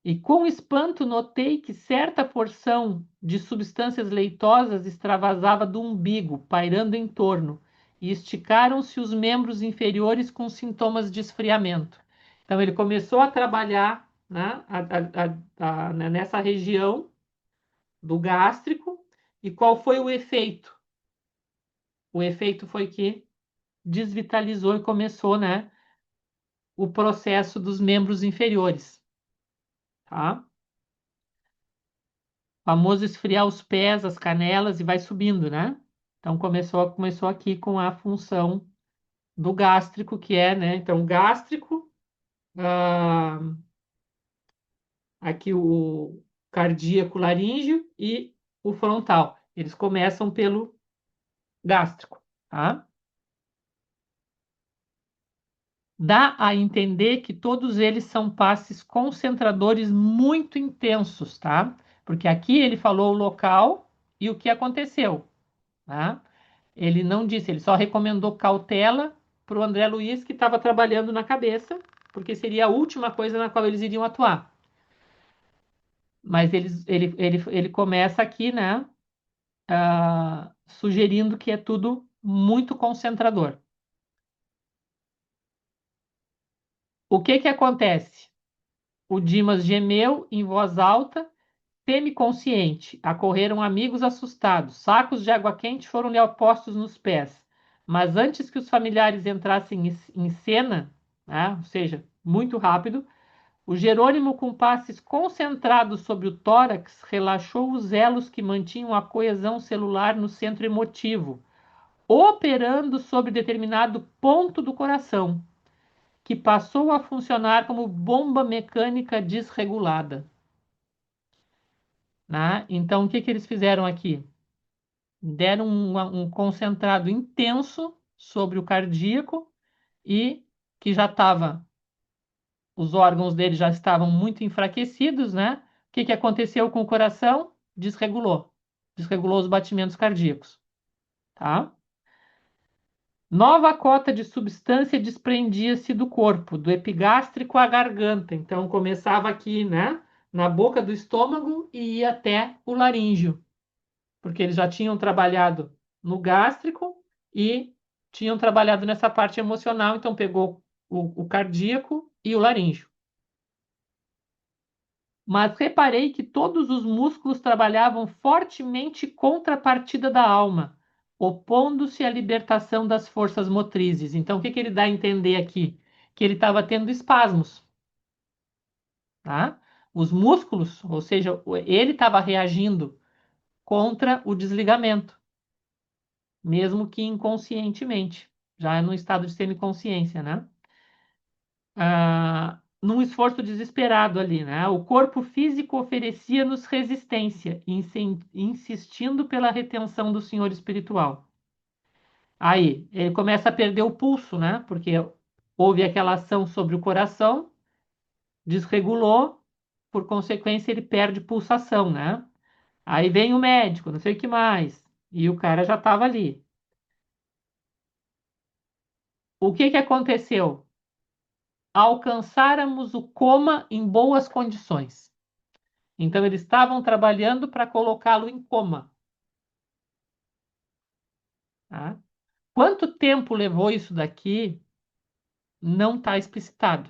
E com espanto notei que certa porção de substâncias leitosas extravasava do umbigo, pairando em torno, e esticaram-se os membros inferiores com sintomas de esfriamento. Então ele começou a trabalhar, né, né, nessa região do gástrico, e qual foi o efeito? O efeito foi que desvitalizou e começou, né, o processo dos membros inferiores, tá? Famoso esfriar os pés, as canelas e vai subindo, né? Então começou aqui com a função do gástrico, que é, né? Então, o gástrico, ah, aqui o cardíaco laríngeo e o frontal. Eles começam pelo gástrico, tá? Dá a entender que todos eles são passes concentradores muito intensos, tá? Porque aqui ele falou o local e o que aconteceu, tá? Ele não disse, ele só recomendou cautela para o André Luiz, que estava trabalhando na cabeça, porque seria a última coisa na qual eles iriam atuar. Mas ele começa aqui, né, sugerindo que é tudo muito concentrador. O que que acontece? O Dimas gemeu em voz alta, semi-consciente. Acorreram amigos assustados. Sacos de água quente foram-lhe postos nos pés. Mas antes que os familiares entrassem em cena, né, ou seja, muito rápido, o Jerônimo, com passes concentrados sobre o tórax, relaxou os elos que mantinham a coesão celular no centro emotivo, operando sobre determinado ponto do coração, que passou a funcionar como bomba mecânica desregulada. Né? Então, o que que eles fizeram aqui? Deram um concentrado intenso sobre o cardíaco e que já estava, os órgãos dele já estavam muito enfraquecidos, né? O que que aconteceu com o coração? Desregulou os batimentos cardíacos, tá? Nova cota de substância desprendia-se do corpo, do epigástrico à garganta. Então começava aqui, né? Na boca do estômago e ia até o laríngeo, porque eles já tinham trabalhado no gástrico e tinham trabalhado nessa parte emocional, então pegou o cardíaco e o laríngeo. Mas reparei que todos os músculos trabalhavam fortemente contra a partida da alma, opondo-se à libertação das forças motrizes. Então, o que que ele dá a entender aqui? Que ele estava tendo espasmos, tá? Os músculos, ou seja, ele estava reagindo contra o desligamento, mesmo que inconscientemente, já no estado de semiconsciência, né? Num esforço desesperado ali, né? O corpo físico oferecia-nos resistência, insistindo pela retenção do senhor espiritual. Aí, ele começa a perder o pulso, né? Porque houve aquela ação sobre o coração, desregulou, por consequência, ele perde pulsação, né? Aí vem o médico, não sei o que mais, e o cara já estava ali. O que que aconteceu? Alcançáramos o coma em boas condições. Então, eles estavam trabalhando para colocá-lo em coma. Tá? Quanto tempo levou isso daqui, não está explicitado.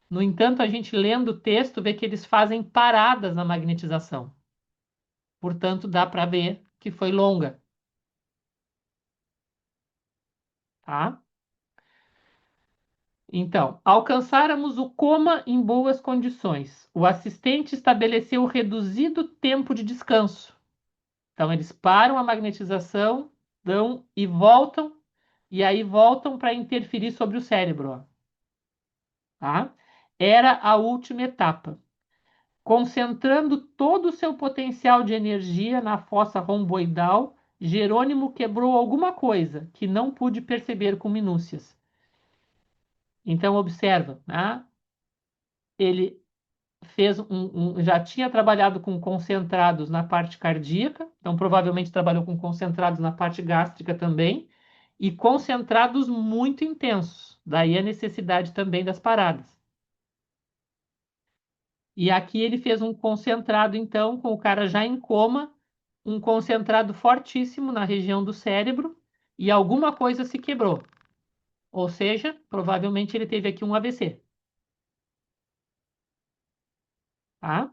No entanto, a gente lendo o texto vê que eles fazem paradas na magnetização. Portanto, dá para ver que foi longa. Tá? Então, alcançáramos o coma em boas condições. O assistente estabeleceu reduzido tempo de descanso. Então, eles param a magnetização, dão e voltam, e aí voltam para interferir sobre o cérebro. Ó, tá? Era a última etapa. Concentrando todo o seu potencial de energia na fossa romboidal, Jerônimo quebrou alguma coisa que não pude perceber com minúcias. Então, observa, né? Ele já tinha trabalhado com concentrados na parte cardíaca, então provavelmente trabalhou com concentrados na parte gástrica também, e concentrados muito intensos. Daí a necessidade também das paradas. E aqui ele fez um concentrado, então, com o cara já em coma, um concentrado fortíssimo na região do cérebro, e alguma coisa se quebrou. Ou seja, provavelmente ele teve aqui um AVC. Tá?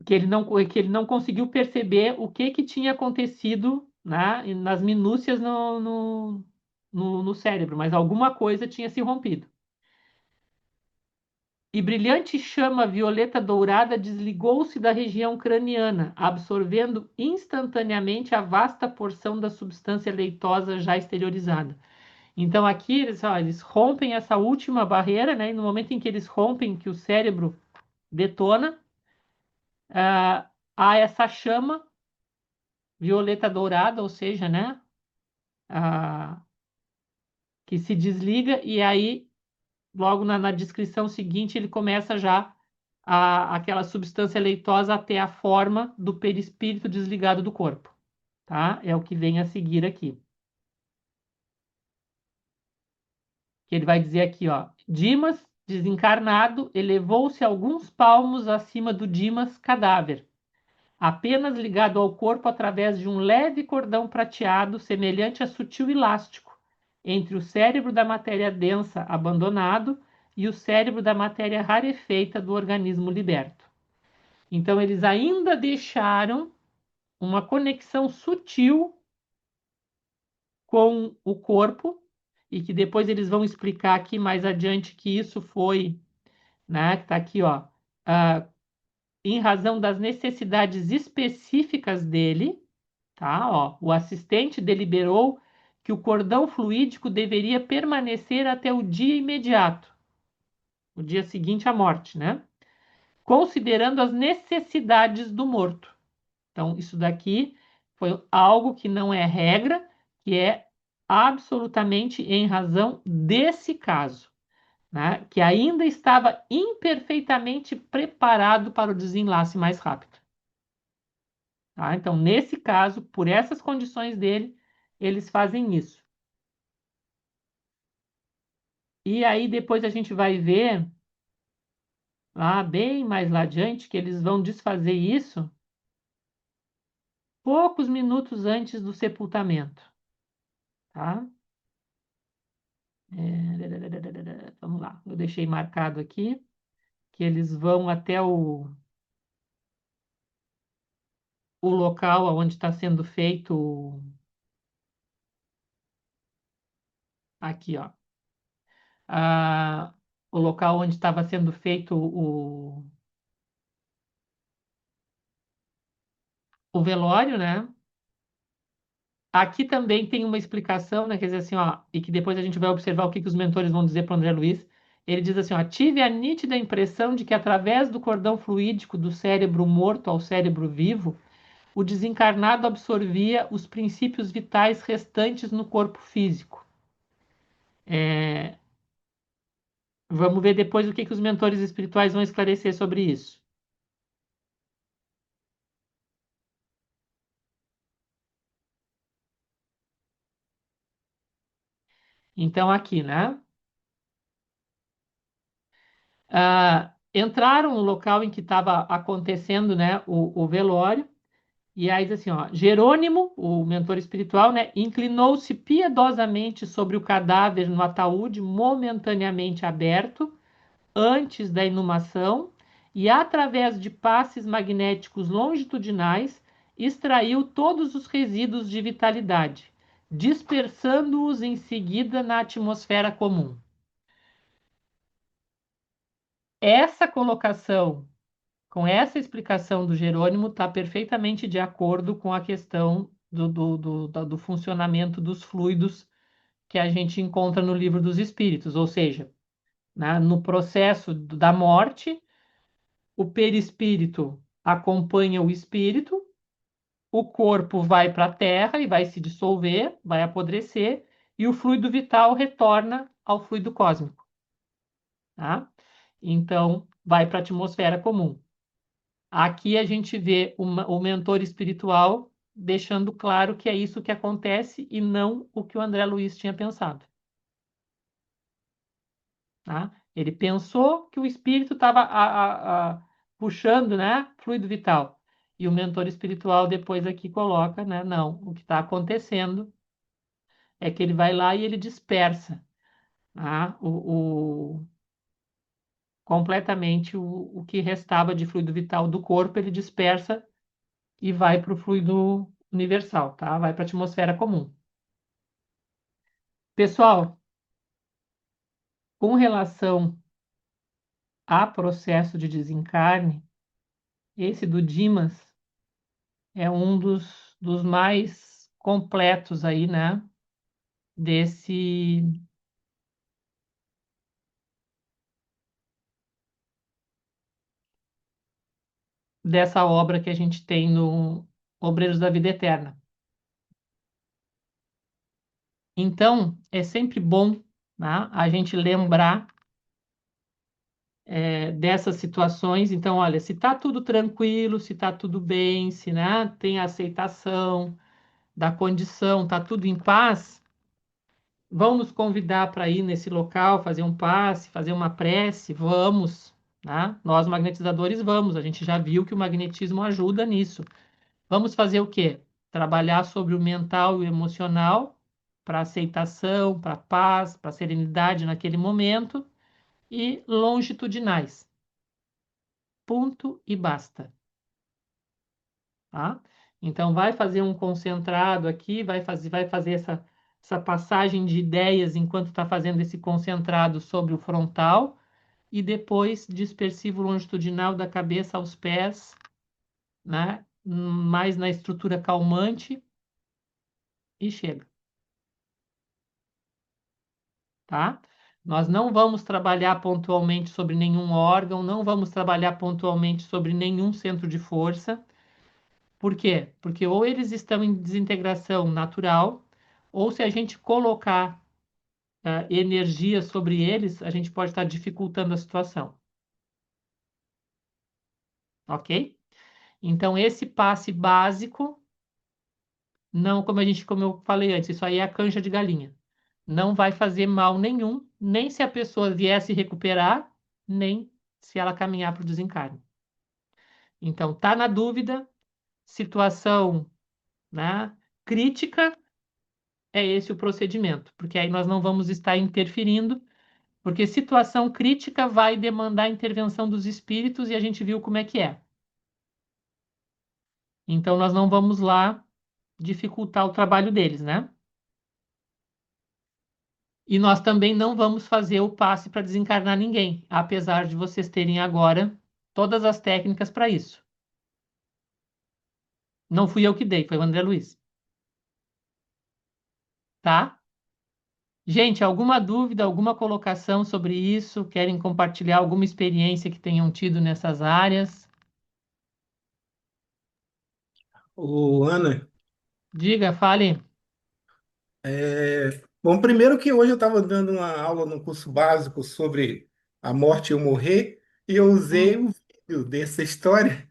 Que ele não conseguiu perceber o que tinha acontecido, né, nas minúcias no cérebro, mas alguma coisa tinha se rompido. E brilhante chama violeta dourada desligou-se da região craniana, absorvendo instantaneamente a vasta porção da substância leitosa já exteriorizada. Então aqui eles rompem essa última barreira, né? E no momento em que eles rompem, que o cérebro detona, há essa chama violeta dourada, ou seja, né? ah, que se desliga e aí logo na descrição seguinte ele começa já aquela substância leitosa a ter a forma do perispírito desligado do corpo, tá? É o que vem a seguir aqui. Que ele vai dizer aqui, ó, Dimas, desencarnado, elevou-se alguns palmos acima do Dimas cadáver, apenas ligado ao corpo através de um leve cordão prateado, semelhante a sutil elástico, entre o cérebro da matéria densa abandonado e o cérebro da matéria rarefeita do organismo liberto. Então, eles ainda deixaram uma conexão sutil com o corpo, e que depois eles vão explicar aqui mais adiante que isso foi, né, que está aqui, ó, em razão das necessidades específicas dele, tá? Ó, o assistente deliberou que o cordão fluídico deveria permanecer até o dia imediato, o dia seguinte à morte, né? Considerando as necessidades do morto. Então, isso daqui foi algo que não é regra, que é absolutamente em razão desse caso, né? Que ainda estava imperfeitamente preparado para o desenlace mais rápido. Tá? Então, nesse caso, por essas condições dele, eles fazem isso. E aí depois a gente vai ver, lá bem mais lá adiante, que eles vão desfazer isso poucos minutos antes do sepultamento. Tá? Vamos lá, eu deixei marcado aqui que eles vão até o local onde está sendo feito aqui, ó, o local onde estava sendo feito o velório, né? Aqui também tem uma explicação, né? Quer dizer assim, ó, e que depois a gente vai observar o que os mentores vão dizer para o André Luiz. Ele diz assim, ó, tive a nítida impressão de que através do cordão fluídico do cérebro morto ao cérebro vivo, o desencarnado absorvia os princípios vitais restantes no corpo físico. Vamos ver depois o que os mentores espirituais vão esclarecer sobre isso. Então, aqui, né? Entraram no local em que estava acontecendo, né, o velório, e aí diz assim, ó, Jerônimo, o mentor espiritual, né, inclinou-se piedosamente sobre o cadáver no ataúde momentaneamente aberto, antes da inumação, e através de passes magnéticos longitudinais, extraiu todos os resíduos de vitalidade, dispersando-os em seguida na atmosfera comum. Essa colocação, com essa explicação do Jerônimo, está perfeitamente de acordo com a questão do funcionamento dos fluidos que a gente encontra no Livro dos Espíritos, ou seja, né, no processo da morte, o perispírito acompanha o espírito, o corpo vai para a terra e vai se dissolver, vai apodrecer, e o fluido vital retorna ao fluido cósmico. tá? Então, vai para a atmosfera comum. Aqui a gente vê o mentor espiritual deixando claro que é isso que acontece e não o que o André Luiz tinha pensado, tá? Ele pensou que o espírito estava puxando, né, fluido vital. E o mentor espiritual depois aqui coloca, né, não, o que está acontecendo é que ele vai lá e ele dispersa, tá? Completamente o que restava de fluido vital do corpo, ele dispersa e vai para o fluido universal, tá? Vai para a atmosfera comum. Pessoal, com relação a processo de desencarne, esse do Dimas é um dos mais completos aí, né? Desse, dessa obra que a gente tem no Obreiros da Vida Eterna. Então, é sempre bom, né, a gente lembrar dessas situações. Então, olha, se está tudo tranquilo, se está tudo bem, se, né, tem a aceitação da condição, está tudo em paz, vão nos convidar para ir nesse local, fazer um passe, fazer uma prece, vamos, né? Nós magnetizadores vamos, a gente já viu que o magnetismo ajuda nisso. Vamos fazer o quê? Trabalhar sobre o mental e o emocional para aceitação, para paz, para serenidade naquele momento e longitudinais. Ponto e basta, tá? Então vai fazer um concentrado aqui, vai fazer essa passagem de ideias enquanto está fazendo esse concentrado sobre o frontal e depois dispersivo longitudinal da cabeça aos pés, né? Mais na estrutura calmante e chega, tá? Nós não vamos trabalhar pontualmente sobre nenhum órgão, não vamos trabalhar pontualmente sobre nenhum centro de força. Por quê? Porque ou eles estão em desintegração natural, ou se a gente colocar energia sobre eles, a gente pode estar dificultando a situação, ok? Então, esse passe básico, não como eu falei antes, isso aí é a canja de galinha. Não vai fazer mal nenhum, nem se a pessoa vier se recuperar, nem se ela caminhar para o desencarne. Então, tá na dúvida, situação, né, crítica, é esse o procedimento, porque aí nós não vamos estar interferindo, porque situação crítica vai demandar a intervenção dos espíritos e a gente viu como é que é. Então nós não vamos lá dificultar o trabalho deles, né? E nós também não vamos fazer o passe para desencarnar ninguém, apesar de vocês terem agora todas as técnicas para isso. Não fui eu que dei, foi o André Luiz, tá? Gente, alguma dúvida, alguma colocação sobre isso? Querem compartilhar alguma experiência que tenham tido nessas áreas? Ana, Diga, fale. bom, primeiro que hoje eu estava dando uma aula no curso básico sobre a morte e o morrer, e eu usei Hum. o vídeo dessa história.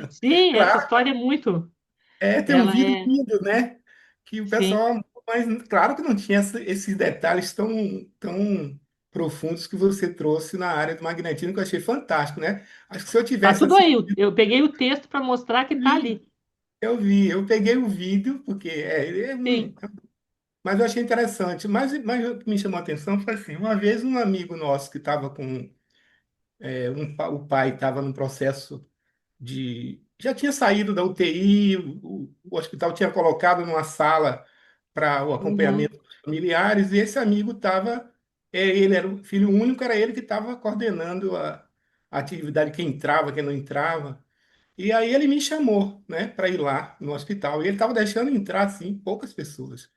Sim, essa Claro, história é muito. tem um Ela vídeo é. lindo, né? Que o Sim. pessoal, mas claro que não tinha esses detalhes tão profundos que você trouxe na área do magnetismo, que eu achei fantástico, né? Acho que se eu Tá tivesse tudo aí. assistido, Eu peguei o texto para mostrar que tá ali. eu peguei o vídeo, porque Sim. mas eu achei interessante. Mas o que me chamou a atenção foi assim, uma vez um amigo nosso que estava com o pai estava num processo já tinha saído da UTI, o hospital tinha colocado numa sala para o Uhum, acompanhamento dos familiares, e esse amigo estava, ele era o filho único, era ele que estava coordenando a atividade, quem entrava, quem não entrava. E aí ele me chamou, né, para ir lá no hospital. E ele estava deixando entrar, assim, poucas pessoas.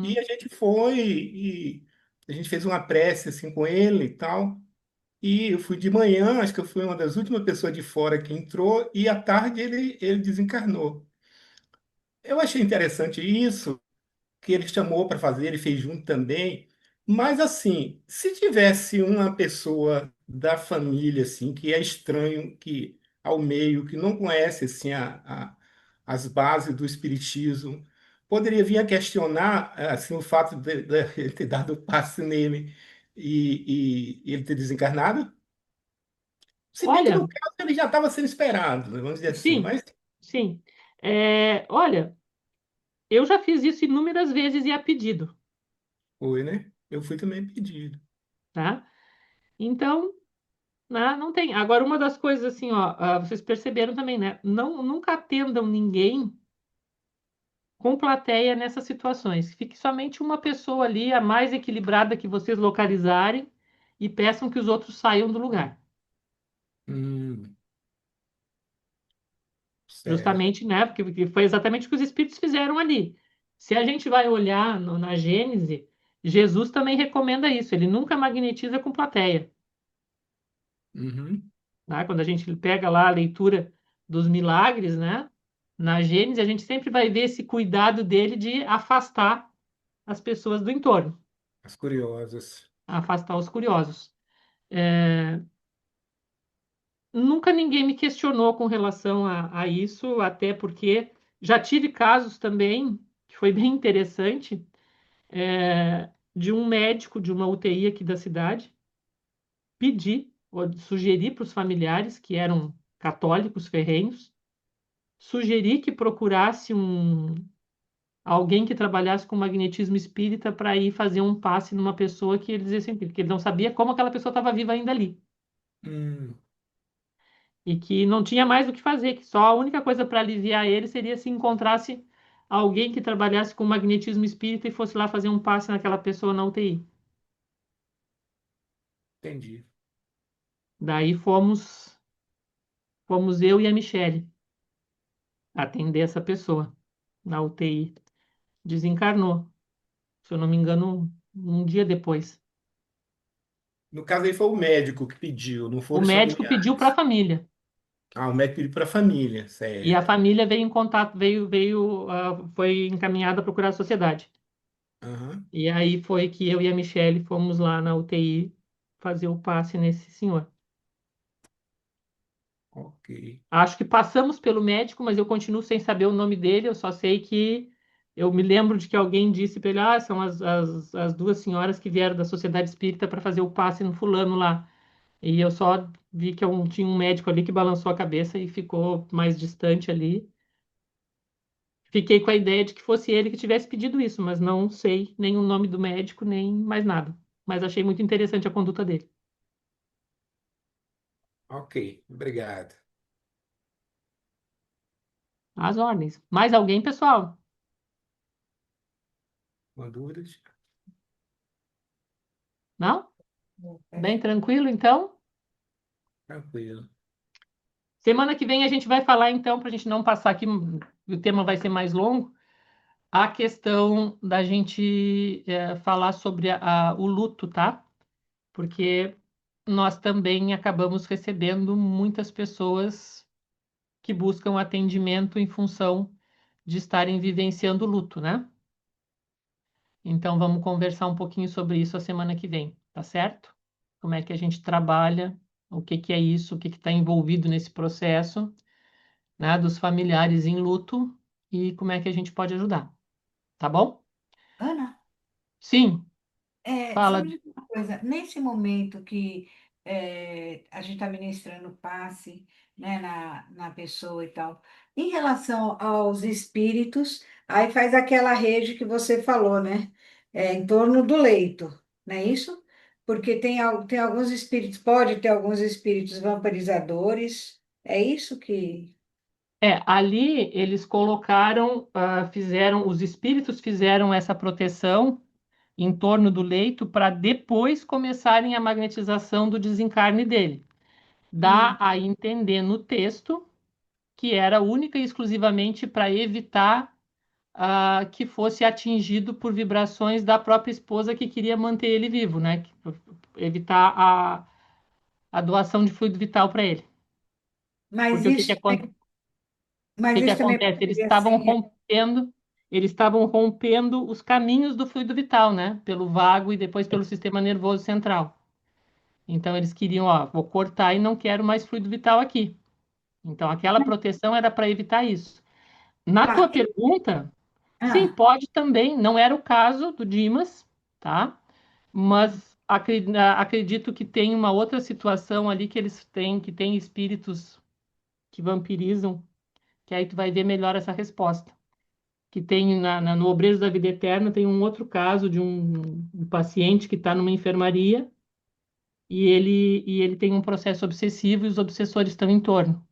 E uhum, a gente foi e a gente fez uma prece assim com ele e tal. E eu fui de manhã, acho que eu fui uma das últimas pessoas de fora que entrou, e à tarde ele desencarnou. Eu achei interessante isso, que ele chamou para fazer, ele fez junto também. Mas assim, se tivesse uma pessoa da família assim que é estranho que ao meio, que não conhece assim as bases do espiritismo, poderia vir a questionar assim o fato de ele ter dado passe nele e ele ter desencarnado? Se bem que Olha, no caso ele já estava sendo esperado, né, vamos dizer assim, sim, mas sim. Olha, eu já fiz isso inúmeras vezes e a pedido, foi, né? Eu fui também pedido. tá? Então, né, não tem. Agora, uma das coisas assim, ó, vocês perceberam também, né? Não, nunca atendam ninguém com plateia nessas situações. Fique somente uma pessoa ali, a mais equilibrada que vocês localizarem, e peçam que os outros saiam do lugar. Hum, certo. Justamente, né? Porque foi exatamente o que os espíritos fizeram ali. Se a gente vai olhar na Gênese, Jesus também recomenda isso. Ele nunca magnetiza com plateia. Uhum. Tá? Quando a gente pega lá a leitura dos milagres, né? Na Gênese, a gente sempre vai ver esse cuidado dele de afastar as pessoas do entorno, As curiosas. afastar os curiosos. É, Nunca ninguém me questionou com relação a isso, até porque já tive casos também, que foi bem interessante, de um médico de uma UTI aqui da cidade pedir, ou sugerir para os familiares, que eram católicos ferrenhos, sugerir que procurasse alguém que trabalhasse com magnetismo espírita para ir fazer um passe numa pessoa que ele dizia assim, que ele não sabia como aquela pessoa estava viva ainda ali. Hum, E que não tinha mais o que fazer, que só a única coisa para aliviar ele seria se encontrasse alguém que trabalhasse com magnetismo espírita e fosse lá fazer um passe naquela pessoa na UTI. entendi. Daí fomos eu e a Michelle atender essa pessoa na UTI. Desencarnou, se eu não me engano, um dia depois. No caso aí foi o médico que pediu, não O foram os médico pediu para a familiares. família Ah, o médico pediu para a família, e a certo. família veio em contato, foi encaminhada a procurar a sociedade. Aham, E aí foi que eu e a Michelle fomos lá na UTI fazer o passe nesse senhor. ok. Acho que passamos pelo médico, mas eu continuo sem saber o nome dele. Eu só sei que eu me lembro de que alguém disse para ele: Ah, são as duas senhoras que vieram da Sociedade Espírita para fazer o passe no fulano lá. E eu só vi que tinha um médico ali que balançou a cabeça e ficou mais distante ali. Fiquei com a ideia de que fosse ele que tivesse pedido isso, mas não sei nem o nome do médico, nem mais nada. Mas achei muito interessante a conduta dele. Ok, obrigado. As ordens. Mais alguém, pessoal? Uma dúvida? Não? Ok. Bem tranquilo, então? Tranquilo. Semana que vem a gente vai falar, então, para a gente não passar aqui, o tema vai ser mais longo, a questão da gente falar sobre o luto, tá? Porque nós também acabamos recebendo muitas pessoas que buscam atendimento em função de estarem vivenciando o luto, né? Então vamos conversar um pouquinho sobre isso a semana que vem, tá certo? Como é que a gente trabalha, o que que é isso, o que que está envolvido nesse processo, né, dos familiares em luto e como é que a gente pode ajudar, tá bom? Ana, Sim, só fala. me diz uma coisa, nesse momento que a gente está ministrando passe, né, na pessoa e tal, em relação aos espíritos, aí faz aquela rede que você falou, né, em torno do leito, não é isso? Porque tem alguns espíritos, pode ter alguns espíritos vampirizadores, é isso que... Ali eles colocaram, os espíritos fizeram essa proteção em torno do leito para depois começarem a magnetização do desencarne dele. Dá Hum. a entender no texto que era única e exclusivamente para evitar que fosse atingido por vibrações da própria esposa que queria manter ele vivo, né? Evitar a doação de fluido vital para ele. Mas Porque o isso, que mas que isso também acontece? Eles poderia estavam ser. rompendo. eles estavam rompendo os caminhos do fluido vital, né? Pelo vago e depois pelo sistema nervoso central. Então eles queriam, ó, vou cortar e não quero mais fluido vital aqui. Então aquela proteção era para evitar isso. Na tua Tá. pergunta, sim, Ah, pode também. Não era o caso do Dimas, tá? Mas acredito que tem uma outra situação ali que eles têm, que tem espíritos que vampirizam, que aí tu vai ver melhor essa resposta. Que tem no Obreiros da Vida Eterna, tem um outro caso de um paciente que está numa enfermaria e ele tem um processo obsessivo e os obsessores estão em torno.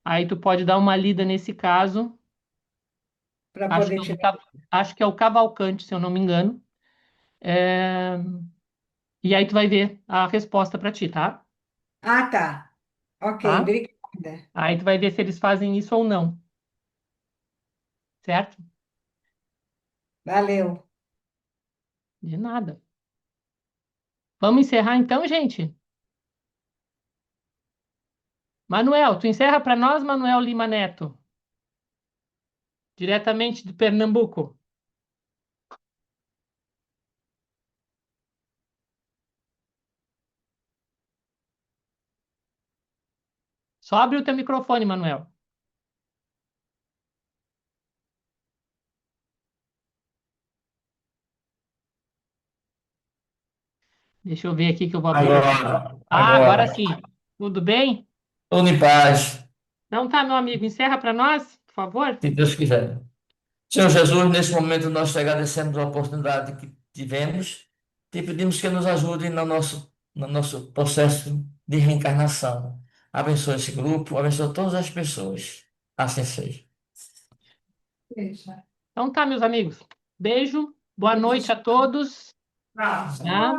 Aí tu pode dar uma lida nesse caso, para acho poder que é tirar. acho que é o Cavalcante, se eu não me engano. É, E aí tu vai ver a resposta para ti, tá? Ah, tá. Ok, Tá? obrigada. Aí tu vai ver se eles fazem isso ou não, certo? Valeu. De nada. Vamos encerrar então, gente? Manuel, tu encerra para nós, Manuel Lima Neto, diretamente de Pernambuco. Só abre o teu microfone, Manuel. Deixa eu ver aqui que eu vou abrir o. Agora Agora, sim. Tudo bem? tudo em paz, Então tá, meu amigo, encerra para nós, por favor. se Deus quiser. Senhor Jesus, nesse momento nós te agradecemos a oportunidade que tivemos, te pedimos que nos ajude no nosso processo de reencarnação. Abençoe esse grupo, abençoe todas as pessoas. Assim seja. Beijo. Então tá, meus amigos. Beijo, boa noite a todos. Tchau. Tá?